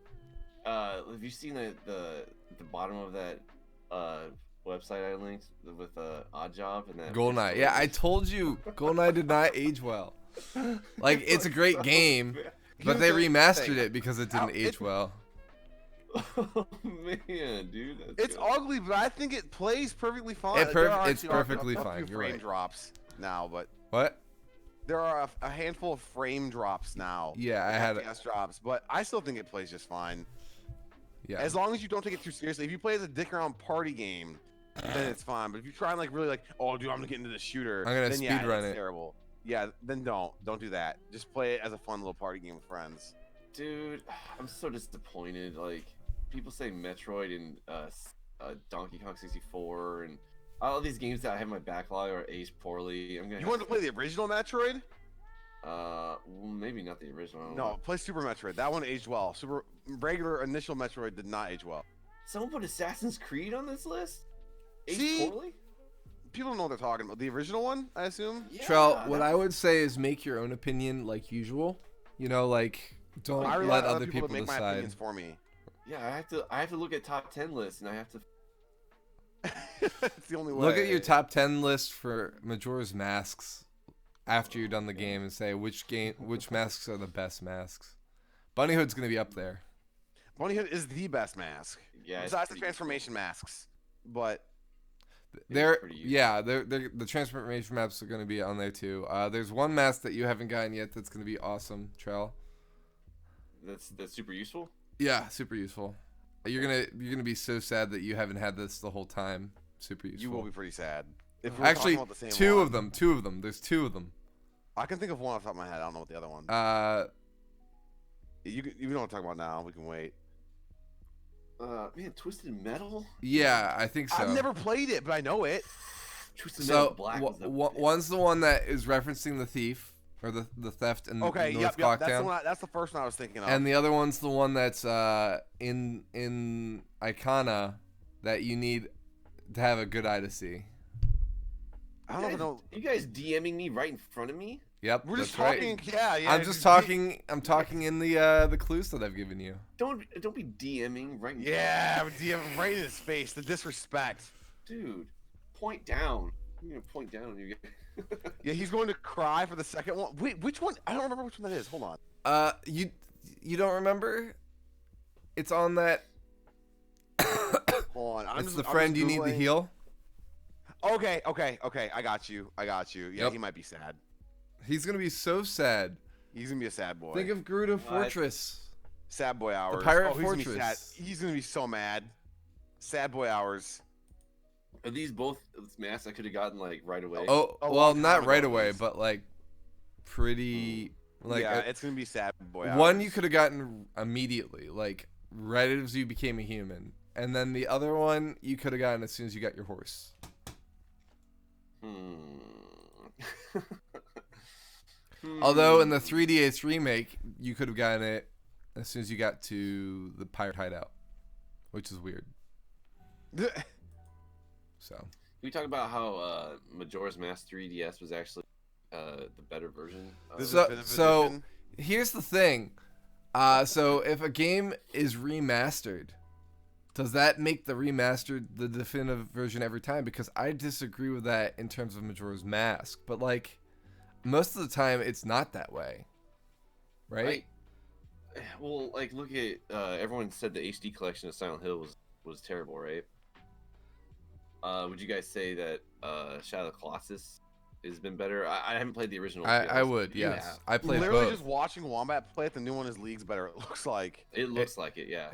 Have you seen the bottom of that website I linked with Odd Job and that? Goldeneye. Yeah, I told you Goldeneye did not age well. Like it's a great game, but they remastered it because it didn't age well. Oh man, dude, that's It's good. ugly, but I think it plays perfectly fine. It There are it's actually perfectly a fine, few you're frame right. drops now, but What? there are a handful of frame drops now. Yeah, I had it. FPS drops, but I still think it plays just fine. Yeah. As long as you don't take it too seriously. If you play as a dick around party game, then it's fine. But if you try and like really like, oh dude, I'm gonna get into the shooter, I'm gonna then yeah, speedrun it's it. terrible. Yeah, then don't do that. Just play it as a fun little party game with friends. Dude, I'm so disappointed. Like, people say Metroid and Donkey Kong 64 and all these games that I have in my backlog are aged poorly. I'm gonna. You wanted to play the original Metroid? Well, maybe not the original. I don't No, know. play Super Metroid. That one aged well. Regular initial Metroid did not age well. Someone put Assassin's Creed on this list. Aged See? poorly? People don't know what they're talking about. The original one, I assume. Yeah, Trell, what that- I would say is make your own opinion like usual. You know, like don't I rely let on other people to make my decide. opinions for me. Yeah, I have to look at top 10 lists and I have to. It's the only way. Look at your top 10 list for Majora's Masks after you're done the game and say which masks are the best masks. Bunny Hood's gonna be up there. Bunny Hood is the best mask. Yeah. it's Besides the pretty- transformation masks, but They're pretty useful. yeah, the transformation maps are gonna be on there too. There's one mask that you haven't gotten yet that's gonna be awesome, Trell. That's super useful. Yeah, super useful. You're gonna be so sad that you haven't had this the whole time. Super useful. you will be pretty sad. If we're Actually, talking about the same two one. of them. Two of them. There's two of them. I can think of one off the top of my head. I don't know what the other one. You don't want to talk about now. We can wait. Man, Twisted Metal. Yeah, I think so. I've never played it, but I know it. Twisted Metal So Black was the one's the one that is referencing the thief or the theft in Okay, North yep. That's the Clocktown, one. That's the first one I was thinking of. and the other one's the one that's in Icona that you need to have a good eye to see. I don't know if I know. You guys DMing me right in front of me? Yep, We're just that's right. talking. Yeah. I'm just talking. I'm talking in the clues that I've given you. Don't be DMing right in Yeah, DM right in his face. The disrespect. Dude, point down. You can point down and you get. Yeah, he's going to cry for the second one. Wait, which one? I don't remember which one that is. Hold on. You don't remember? It's on that. Hold on. It's the friend you need to heal. Okay. I got you. Yeah, Yep. he might be sad. He's gonna be so sad. He's gonna be a sad boy. Think of Gerudo Fortress. sad boy hours. Pirate He's gonna be sad. Fortress. He's gonna be so mad. Sad boy hours. Are these both masks I could have gotten like right away? Oh, A well, long not time right ago, away, at least. but like pretty. Like yeah, it's gonna be sad boy hours. one you could have gotten immediately, like right as you became a human, and then the other one you could have gotten as soon as you got your horse. Although in the 3DS remake, you could have gotten it as soon as you got to the pirate hideout, which is weird. So Can we talk about how Majora's Mask 3DS was actually the better version? This So- is definitive so- edition. here's the thing. So if a game is remastered, does that make the remastered the definitive version every time? Because I disagree with that in terms of Majora's Mask. But like most of the time, it's not that way, right? Well, like look at everyone said the HD collection of Silent Hill was terrible, right? Would you guys say that Shadow of the Colossus has been better? I haven't played the original. I would, You yes. have. I played Literally both. just watching Wombat play it. The new one is leagues better. It looks like. It looks like it, yeah.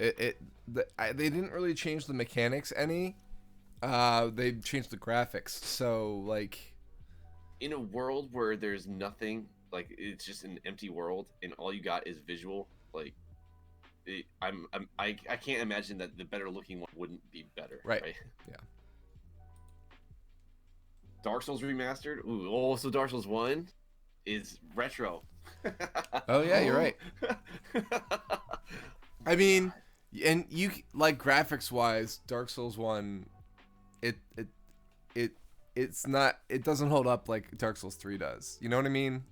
They didn't really change the mechanics any. They changed the graphics. So like, In a world where there's nothing, like it's just an empty world, and all you got is visual, like I can't imagine that the better looking one wouldn't be better. Right. Yeah. Dark Souls remastered. Ooh, oh, so Dark Souls 1 is retro. Oh yeah, you're right. I mean, and you like graphics wise, Dark Souls 1, it's not, it doesn't hold up like Dark Souls 3 does. You know what I mean?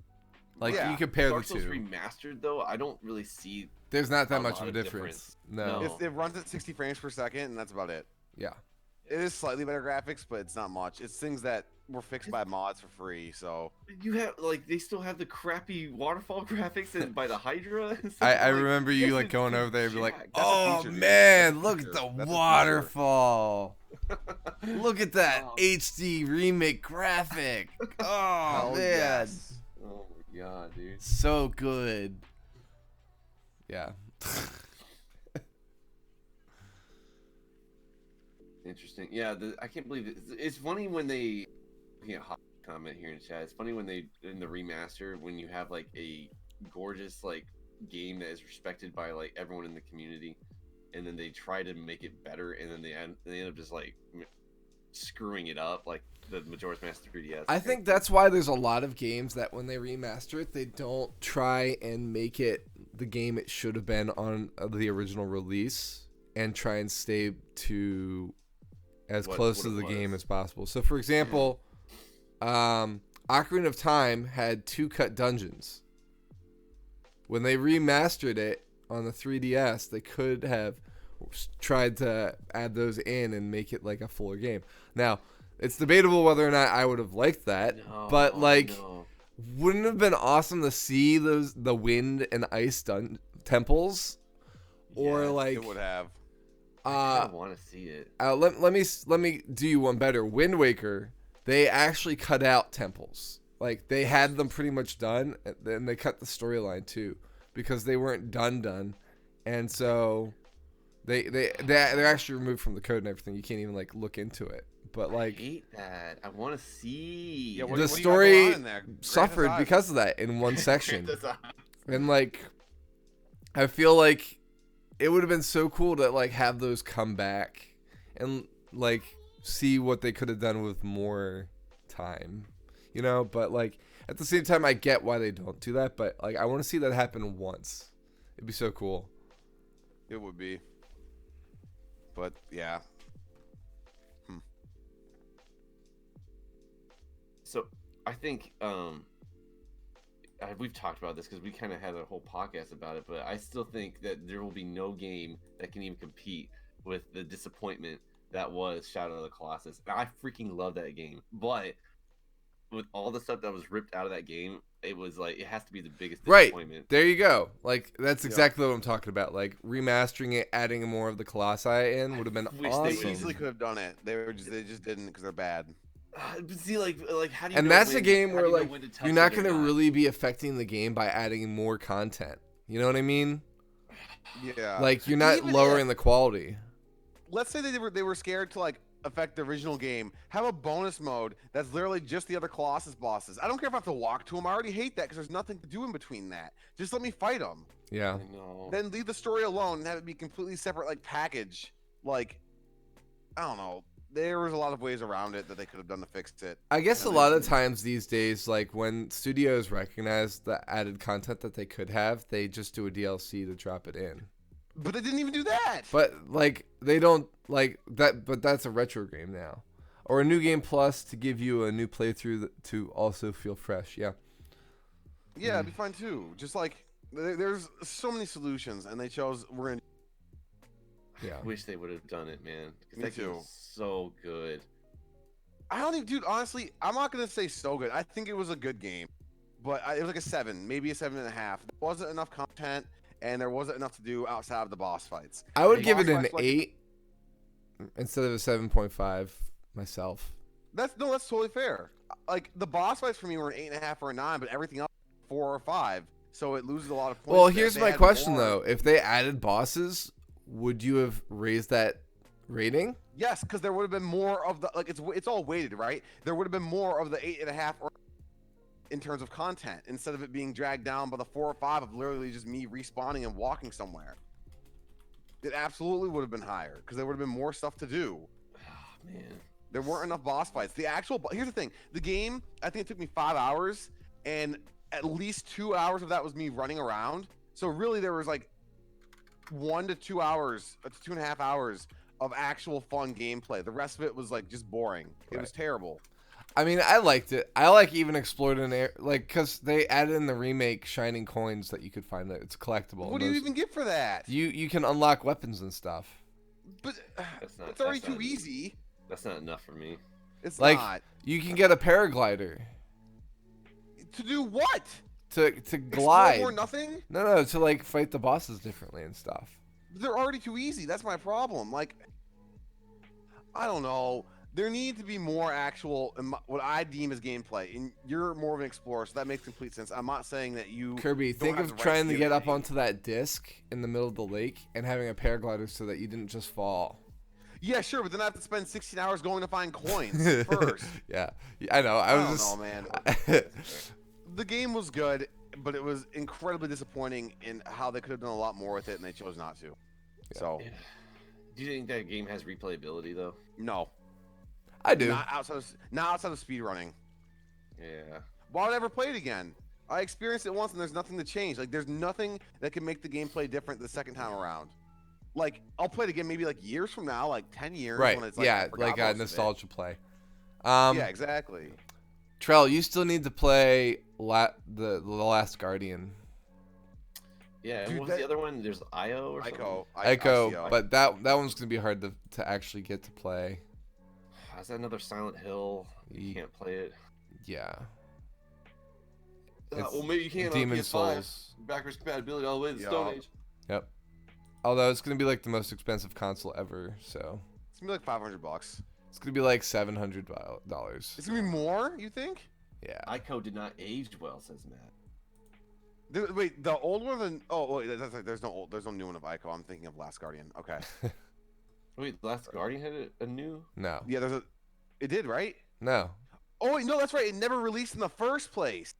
Like Yeah. you compare Dark the Souls two. remastered though, I don't really see. There's not that a much lot of a of difference. difference. No. No. It runs at 60 frames per second, and that's about it. Yeah. It is slightly better graphics, but it's not much. It's things that were fixed by mods for free. So You have like they still have the crappy waterfall graphics and by the Hydra. And stuff. I Like, remember you this like is going just over there and be like, jacked. That's a oh feature, dude. man, That's a look at feature. the That's a feature." waterfall. Look at that Oh. HD remake graphic. Oh Hell man. yes. Oh my god, dude. So good. Yeah. Interesting. Yeah, I can't believe it. It's funny when they looking at hot comment here in chat. It's funny when they in the remaster when you have like a gorgeous like game that is respected by like everyone in the community, and then they try to make it better, and then they end up just like screwing it up, like the Majora's Mask 3DS. I think that's why there's a lot of games that when they remaster it, they don't try and make it the game it should have been on the original release and try and stay to as close what to it the game was. as possible. So for example, Ocarina of Time had 2 cut dungeons. When they remastered it on the 3DS, they could have tried to add those in and make it like a fuller game. Now, it's debatable whether or not I would have liked that, No, but like, no. wouldn't it have been awesome to see the wind and ice temples, or Yes, like It would have. I kind of want to see it. let me do you one better. Wind Waker, they actually cut out temples. Like they had them pretty much done, and then they cut the storyline too because they weren't done, and so they're actually removed from the code and everything. You can't even like look into it. But I like hate that. I want to see. Yeah, The what do you got story going on in there? Grand suffered Theft Auto. because of that in one section. That's a- And like I feel like it would have been so cool to like have those come back and like see what they could have done with more time. You know, but like at the same time I get why they don't do that, but like I want to see that happen once. It'd be so cool. It would be. But yeah. So I think we've talked about this because we kind of had a whole podcast about it, but I still think that there will be no game that can even compete with the disappointment that was Shadow of the Colossus. And I freaking love that game, but with all the stuff that was ripped out of that game, it was like it has to be the biggest Right. disappointment. There you go. Like that's Yeah. exactly what I'm talking about. Like remastering it, adding more of the Colossi in would have been wish they They awesome. easily could have done it. They just didn't because they're bad. But see, like how do you? And know that's a when- game how where do you know like when to touch you're not it or going to really be affecting the game by adding more content. You know what I mean? Yeah. Like you're not Even lowering if- the quality. Let's say they were scared to like affect the original game. Have a bonus mode that's literally just the other Colossus bosses. I don't care if I have to walk to them. I already hate that because there's nothing to do in between that. Just let me fight them. Yeah. I know. Then leave the story alone and have it be completely separate, like package. Like, I don't know. There was a lot of ways around it that they could have done to fix it. I guess a Yeah, lot they- of times these days, like when studios recognize the added content that they could have, they just do a DLC to drop it in. But they didn't even do that. But like they don't like that. But that's a retro game now, or a new game plus to give you a new playthrough to also feel fresh. Yeah. Yeah, it'd be fine too. Just like there's so many solutions, and they chose we're gonna. Yeah. Wish they would have done it, man. 'Cause Me that game too. was so good. I don't even, dude. Honestly, I'm not gonna say so good. I think it was a good game, but it was like a 7, maybe a 7.5. There wasn't enough content, and there wasn't enough to do outside of the boss fights. I would The give boss it an fights, like- 8 instead of a 7.5 myself. That's totally fair. Like the boss fights for me were an 8.5 or a 9, but everything else 4 or 5. So it loses a lot of points. Well, there. If here's they my had question more- though: if they added bosses, would you have raised that rating? Yes, because there would have been more of the like it's all weighted, right? There would have been more of the 8.5 or in terms of content instead of it being dragged down by the 4 or 5 of literally just me respawning and walking somewhere. It absolutely would have been higher because there would have been more stuff to do. Oh, man. There weren't enough boss fights. The actual here's the thing: the game, I think it took me 5 hours, and at least 2 hours of that was me running around. So really, there was like 1 to 2 hours, 2.5 hours of actual fun gameplay. The rest of it was like just boring. It Right. was terrible. I mean, I liked it. I like even explored an air because they added in the remake shining coins that you could find that it's collectible. What do you even get for that? You can unlock weapons and stuff. But That's not. it's already that's not- too easy. That's not enough for me. It's Like not. you can get a paraglider To do what? to Explore glide. more nothing? No, to like fight the bosses differently and stuff. They're already too easy. That's my problem. Like, I don't know. There need to be more actual, what I deem as gameplay. And you're more of an explorer, so that makes complete sense. I'm not saying that you. Kirby, don't think have of the right trying to get up feeling. onto that disc in the middle of the lake and having a paraglider so that you didn't just fall. Yeah, sure, but then I have to spend 16 hours going to find coins first. Yeah, I know. I I was don't just. know, man. The game was good, but it was incredibly disappointing in how they could have done a lot more with it, and they chose not to. So, Yeah. Do you think that game has replayability though? no. I do. Not outside of speedrunning. Yeah. Why would I ever play it again? I experienced it once and there's nothing to change. Like there's nothing that can make the gameplay different the second time around. Like I'll play it again maybe like years from now, like 10 years Right. when it's like I Yeah, forgot like a most of it. nostalgia play. Yeah, exactly. Trell, you still need to play the Last Guardian. Yeah. Dude, What was that- the other one? There's IO or something. Echo, ICO. but that one's gonna be hard to actually get to play. Is that another Silent Hill? Ye- You can't play it. Yeah. Well, It's maybe you can. Demon on PS5. Souls. Backwards compatibility all the way to the Yeah. Stone Age. Yep. Although it's gonna be like the most expensive console ever, so It's gonna be like $500. it's gonna be like $700. It's gonna be more, you think? Yeah. ICO did not age well, says Matt. Wait, the old one? Wait, there's no new one of Ico. I'm thinking of Last Guardian. Okay. Wait, The Last Guardian had a new. No. Yeah, it did, right? No. Oh wait, no, that's right. It never released in the first place.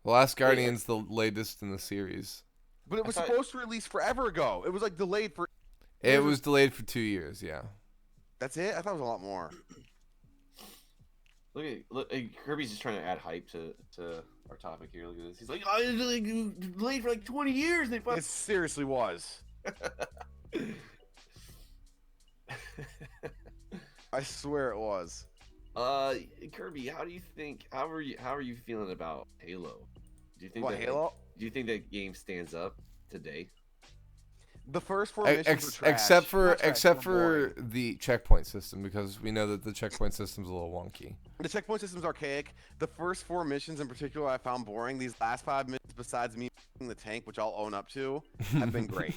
The Last Guardian's the latest in the series. But it was thought- supposed to release forever ago. It was like delayed for. It There's a- was delayed for 2 years. Yeah. That's it. I thought it was a lot more. Look, Kirby's just trying to add hype to our topic here. Look at this. He's like, oh, it's like delayed for like 20 years. They It seriously was. I swear it was. Kirby, how are you feeling about Halo? Do you think What, that Halo? do you think that game stands up today? The first four missions were trash. Except for Not trash, they were boring. the checkpoint system, because we know that the checkpoint system's a little wonky. The checkpoint system's archaic. The first four missions in particular I found boring. These last 5 missions, besides me the tank, which I'll own up to, have been great.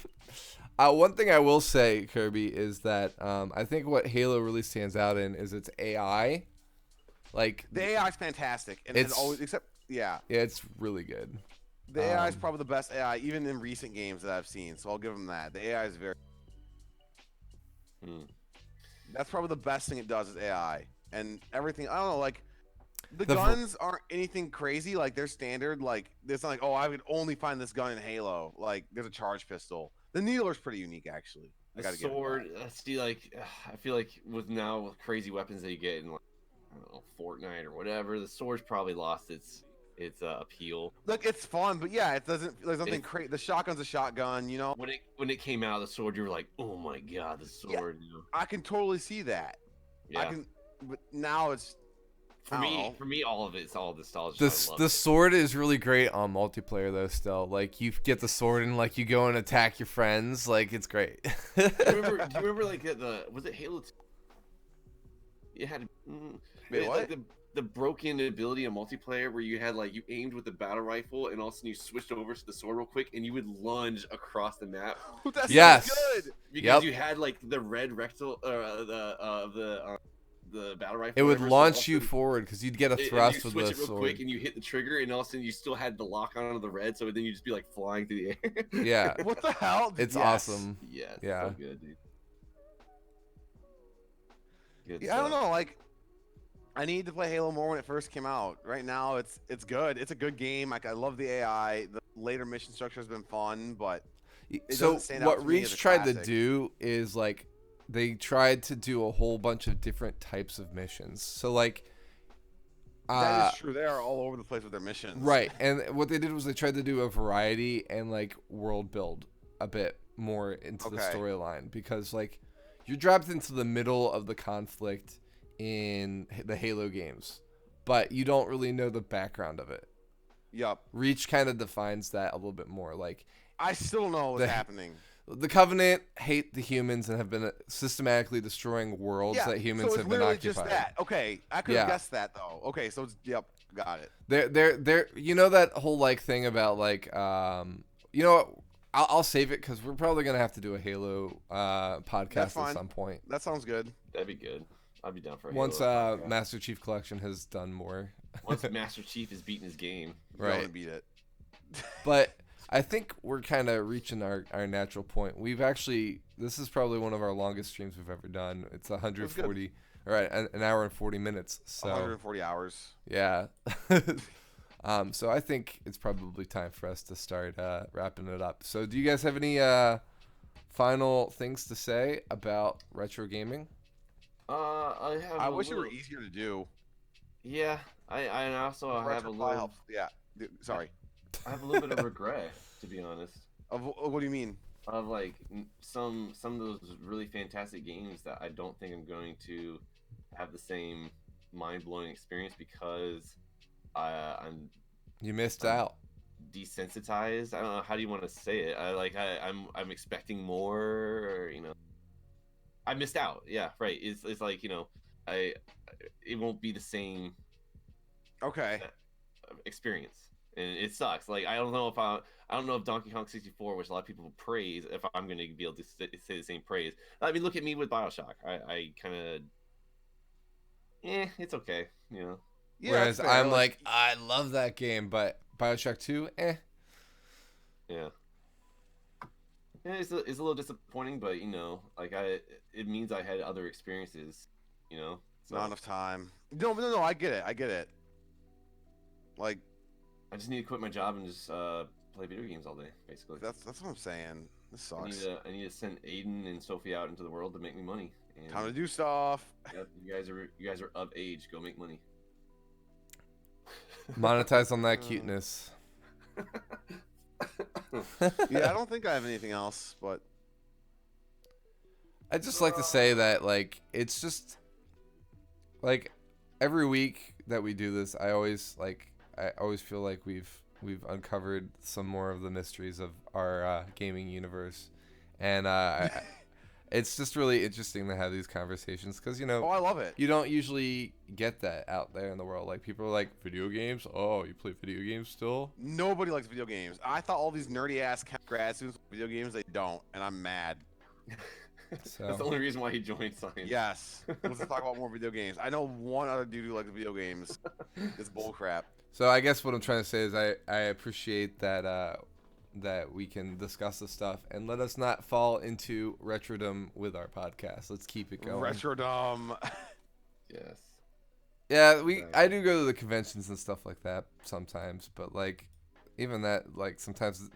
One thing I will say, Kirby, is that I think what Halo really stands out in is its AI. Like, The AI is fantastic, and It's- it's always yeah. it's really good. The AI is probably the best AI, even in recent games that I've seen. So I'll give them that. The AI is very. Hmm. That's probably the best thing it does is AI, and everything. I don't know, like the The guns aren't anything crazy. Like they're standard. Like it's not like, oh, I would only find this gun in Halo. Like there's a charge pistol. The needler's pretty unique, actually. I The gotta give it sword. that. See, like I feel like with crazy weapons that you get in like I don't know Fortnite or whatever, the sword's probably lost its appeal. Look, it's fun, but yeah, it doesn't. There's nothing It's- crazy. The shotgun's a shotgun, you know. When it came out, the sword, you were like, oh my god, the sword. You know? I can totally see that. Yeah. I can, but now it's For I don't me, know. all of it's all nostalgia. The I love the it. sword is really great on multiplayer though. Still, like you get the sword and like you go and attack your friends. Like it's great. Do you remember like was it Halo 2? You had Wait, it- what? like the broken ability in multiplayer where you had like you aimed with the battle rifle and all of a sudden you switched over to the sword real quick and you would lunge across the map That sounds Yes. good. because Yep. you had like the red rectal the battle rifle. It would whatever, so all launch of a you sudden- forward because you'd get a and thrust you with switch the it real sword. quick and you hit the trigger and all of a sudden you still had the lock on the red, so then you just be like flying through the air. Yeah, What the hell? it's Yes. awesome. Yeah, it's Yeah. so good, dude. Good Yeah, I don't stuff. know. Like, I need to play Halo more when it first came out. Right now, it's good. It's a good game. Like, I love the AI. The later mission structure has been fun, but So doesn't stand out what to me as Reach a tried to classic. do is like they tried to do a whole bunch of different types of missions. So like, that is true. They are all over the place with their missions. right, and what they did was they tried to do a variety and like world build a bit more into the Okay. storyline because like you're dropped into the middle of the conflict in the Halo games, but you don't really know the background of it. Yup. Reach kind of defines that a little bit more. Like I still don't know what's The- happening. the Covenant hate the humans and have been systematically destroying worlds Yeah. that humans so it's have been literally occupying. just that. Okay, I could have Yeah. guessed that though. Okay, so it's got it. They're you know that whole like thing about like you know what? I'll save it because we're probably gonna have to do a Halo podcast at fine. some point That sounds good. That'd be good. I'd be down for a once Halo podcast. Master Chief Collection has done more. Once Master Chief is beating his game. Go and Right. beat it. But I think we're kind of reaching our natural point. This is probably one of our longest streams we've ever done. It's 140, all right, an hour and 40 minutes. So 140 hours. yeah. So I think it's probably time for us to start wrapping it up. So do you guys have any final things to say about retro gaming? I have. I a wish it were little- easier to do. Yeah, I also have a Retro little. helps. Yeah. Sorry. I have a little bit of regret, to be honest, What do you mean? of like some of those really fantastic games that I don't think I'm going to have the same mind blowing experience because I'm You missed out. desensitized. I don't know how do you want to say it. I'm expecting more. Or, you know, I missed out. Yeah, right. It's like it won't be the same Okay. experience, and it sucks. Like I don't know if Donkey Kong 64, which a lot of people praise, if I'm going to be able to say the same praise. I mean, look at me with BioShock. I kind of, it's okay. You know. Yeah, Whereas that's fair. I'm like, I love that game, but BioShock 2, Yeah. Yeah, it's a little disappointing, but like it means I had other experiences, so not enough time. No, I get it. Like I just need to quit my job and just play video games all day, basically. that's what I'm saying. This I sucks. need to send Aiden and Sophie out into the world to make me money. And Time to do stuff. yep, you guys are of age. Go make money. monetize on that cuteness. Yeah, I don't think I have anything else, but I just like to say that like it's just like every week that we do this, I always feel like we've uncovered some more of the mysteries of our gaming universe, and it's just really interesting to have these conversations because Oh, I love it. you don't usually get that out there in the world. Like people are like, video games? Oh, you play video games still? Nobody likes video games. I thought all these nerdy ass grad students with video games, they don't, and I'm mad. That's the So only reason why he joined science. Yes. Let's talk about more video games. I know one other dude who likes video games. It's bullcrap. so I guess what I'm trying to say is I appreciate that that we can discuss this stuff and let us not fall into retrodom with our podcast. Let's keep it going. Retrodom. Yes. Yeah, Right. I do go to the conventions and stuff like that sometimes, but like even that, like sometimes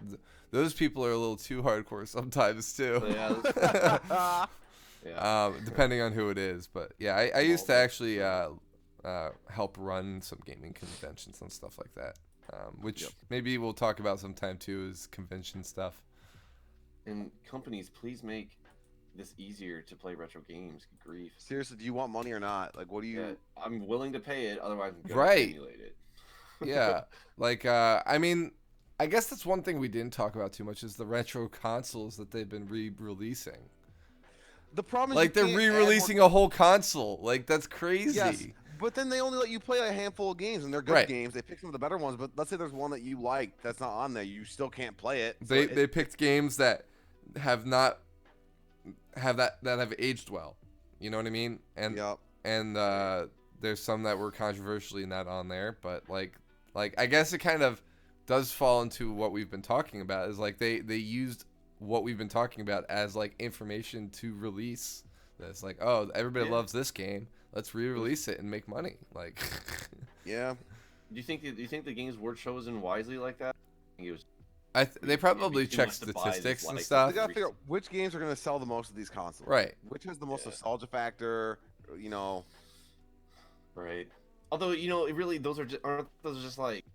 those people are a little too hardcore sometimes too. So, yeah. Yeah. Depending on who it is, but yeah, I used to actually help run some gaming conventions and stuff like that, which Yep. maybe we'll talk about sometime too, is convention stuff. And companies, please make this easier to play retro games. Good grief. Seriously, do you want money or not? Like, what do you? Yeah, I'm willing to pay it. Otherwise, I'm going Right. to emulate it. Yeah, like I mean, I guess that's one thing we didn't talk about too much is the retro consoles that they've been re-releasing. The problem is Like they're you can't add more- re-releasing a whole console. Like that's crazy. Yes, but then they only let you play a handful of games, and they're good Right. games. They pick some of the better ones, but let's say there's one that you like that's not on there, you still can't play it. So They picked games that have not that have aged well. You know what I mean? And Yep. and there's some that were controversially not on there, but like I guess it kind of does fall into what we've been talking about, is like they used what we've been talking about as like information to release this. Like, oh, everybody Yeah. loves this game, let's re-release it and make money. Like Yeah. Do you think the games were chosen wisely like that? I think it was. they probably It'd be too check much to buy this statistics and license. stuff. They gotta figure out which games are gonna sell the most of these consoles. Right. Which has the most Yeah. nostalgia factor? You know. Right. Although it really aren't those just like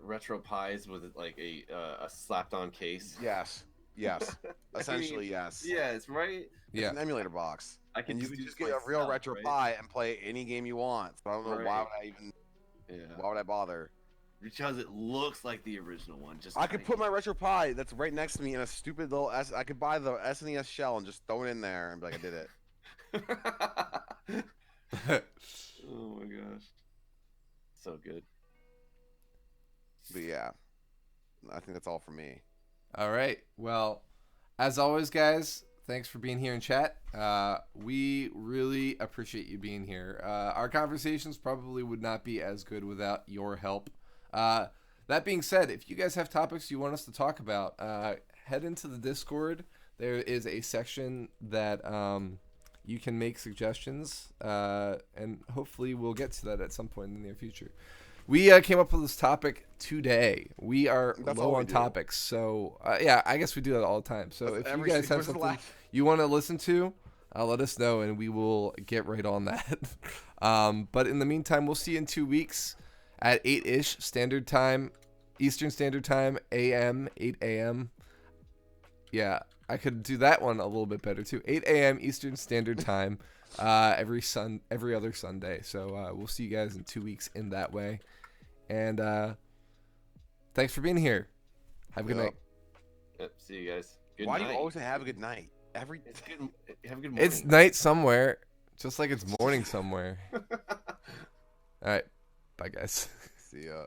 retro pies with like a slapped on case. Yes. Yes. I Essentially, mean, yes. Yeah, it's right. It's Yeah. an emulator box. I can And you just can do just this get a real myself, retro right? pie and play any game you want. So I don't know why Right. would I even Yeah. why would I bother? Because it looks like the original one. Just I could put my retro pie that's right next to me in a stupid little I could buy the SNES shell and just throw it in there and be like, I did it. Oh my gosh. So good. But yeah. I think that's all for me. All right. Well, as always, guys, thanks for being here in chat. We really appreciate you being here. Our conversations probably would not be as good without your help. That being said, if you guys have topics you want us to talk about, head into the Discord. There is a section that you can make suggestions, and hopefully we'll get to that at some point in the near future. We came up with this topic today. We are That's low all we on do. topics, so yeah, I guess we do that all the time. So That's if you every guys have single something life. you want to listen to, let us know, and we will get right on that. But in the meantime, we'll see you in 2 weeks at 8-ish Standard Time, Eastern Standard Time, AM, 8 a.m. Yeah, I could do that one a little bit better too. 8 a.m. Eastern Standard Time, every other Sunday. So we'll see you guys in 2 weeks in that way. And thanks for being here. Have a good Yep. night. Yep. See you guys. Good Why night. do you always say have a good night? Every It's good. Have a good morning. It's night somewhere, just like it's morning somewhere. All right. Bye, guys. See ya.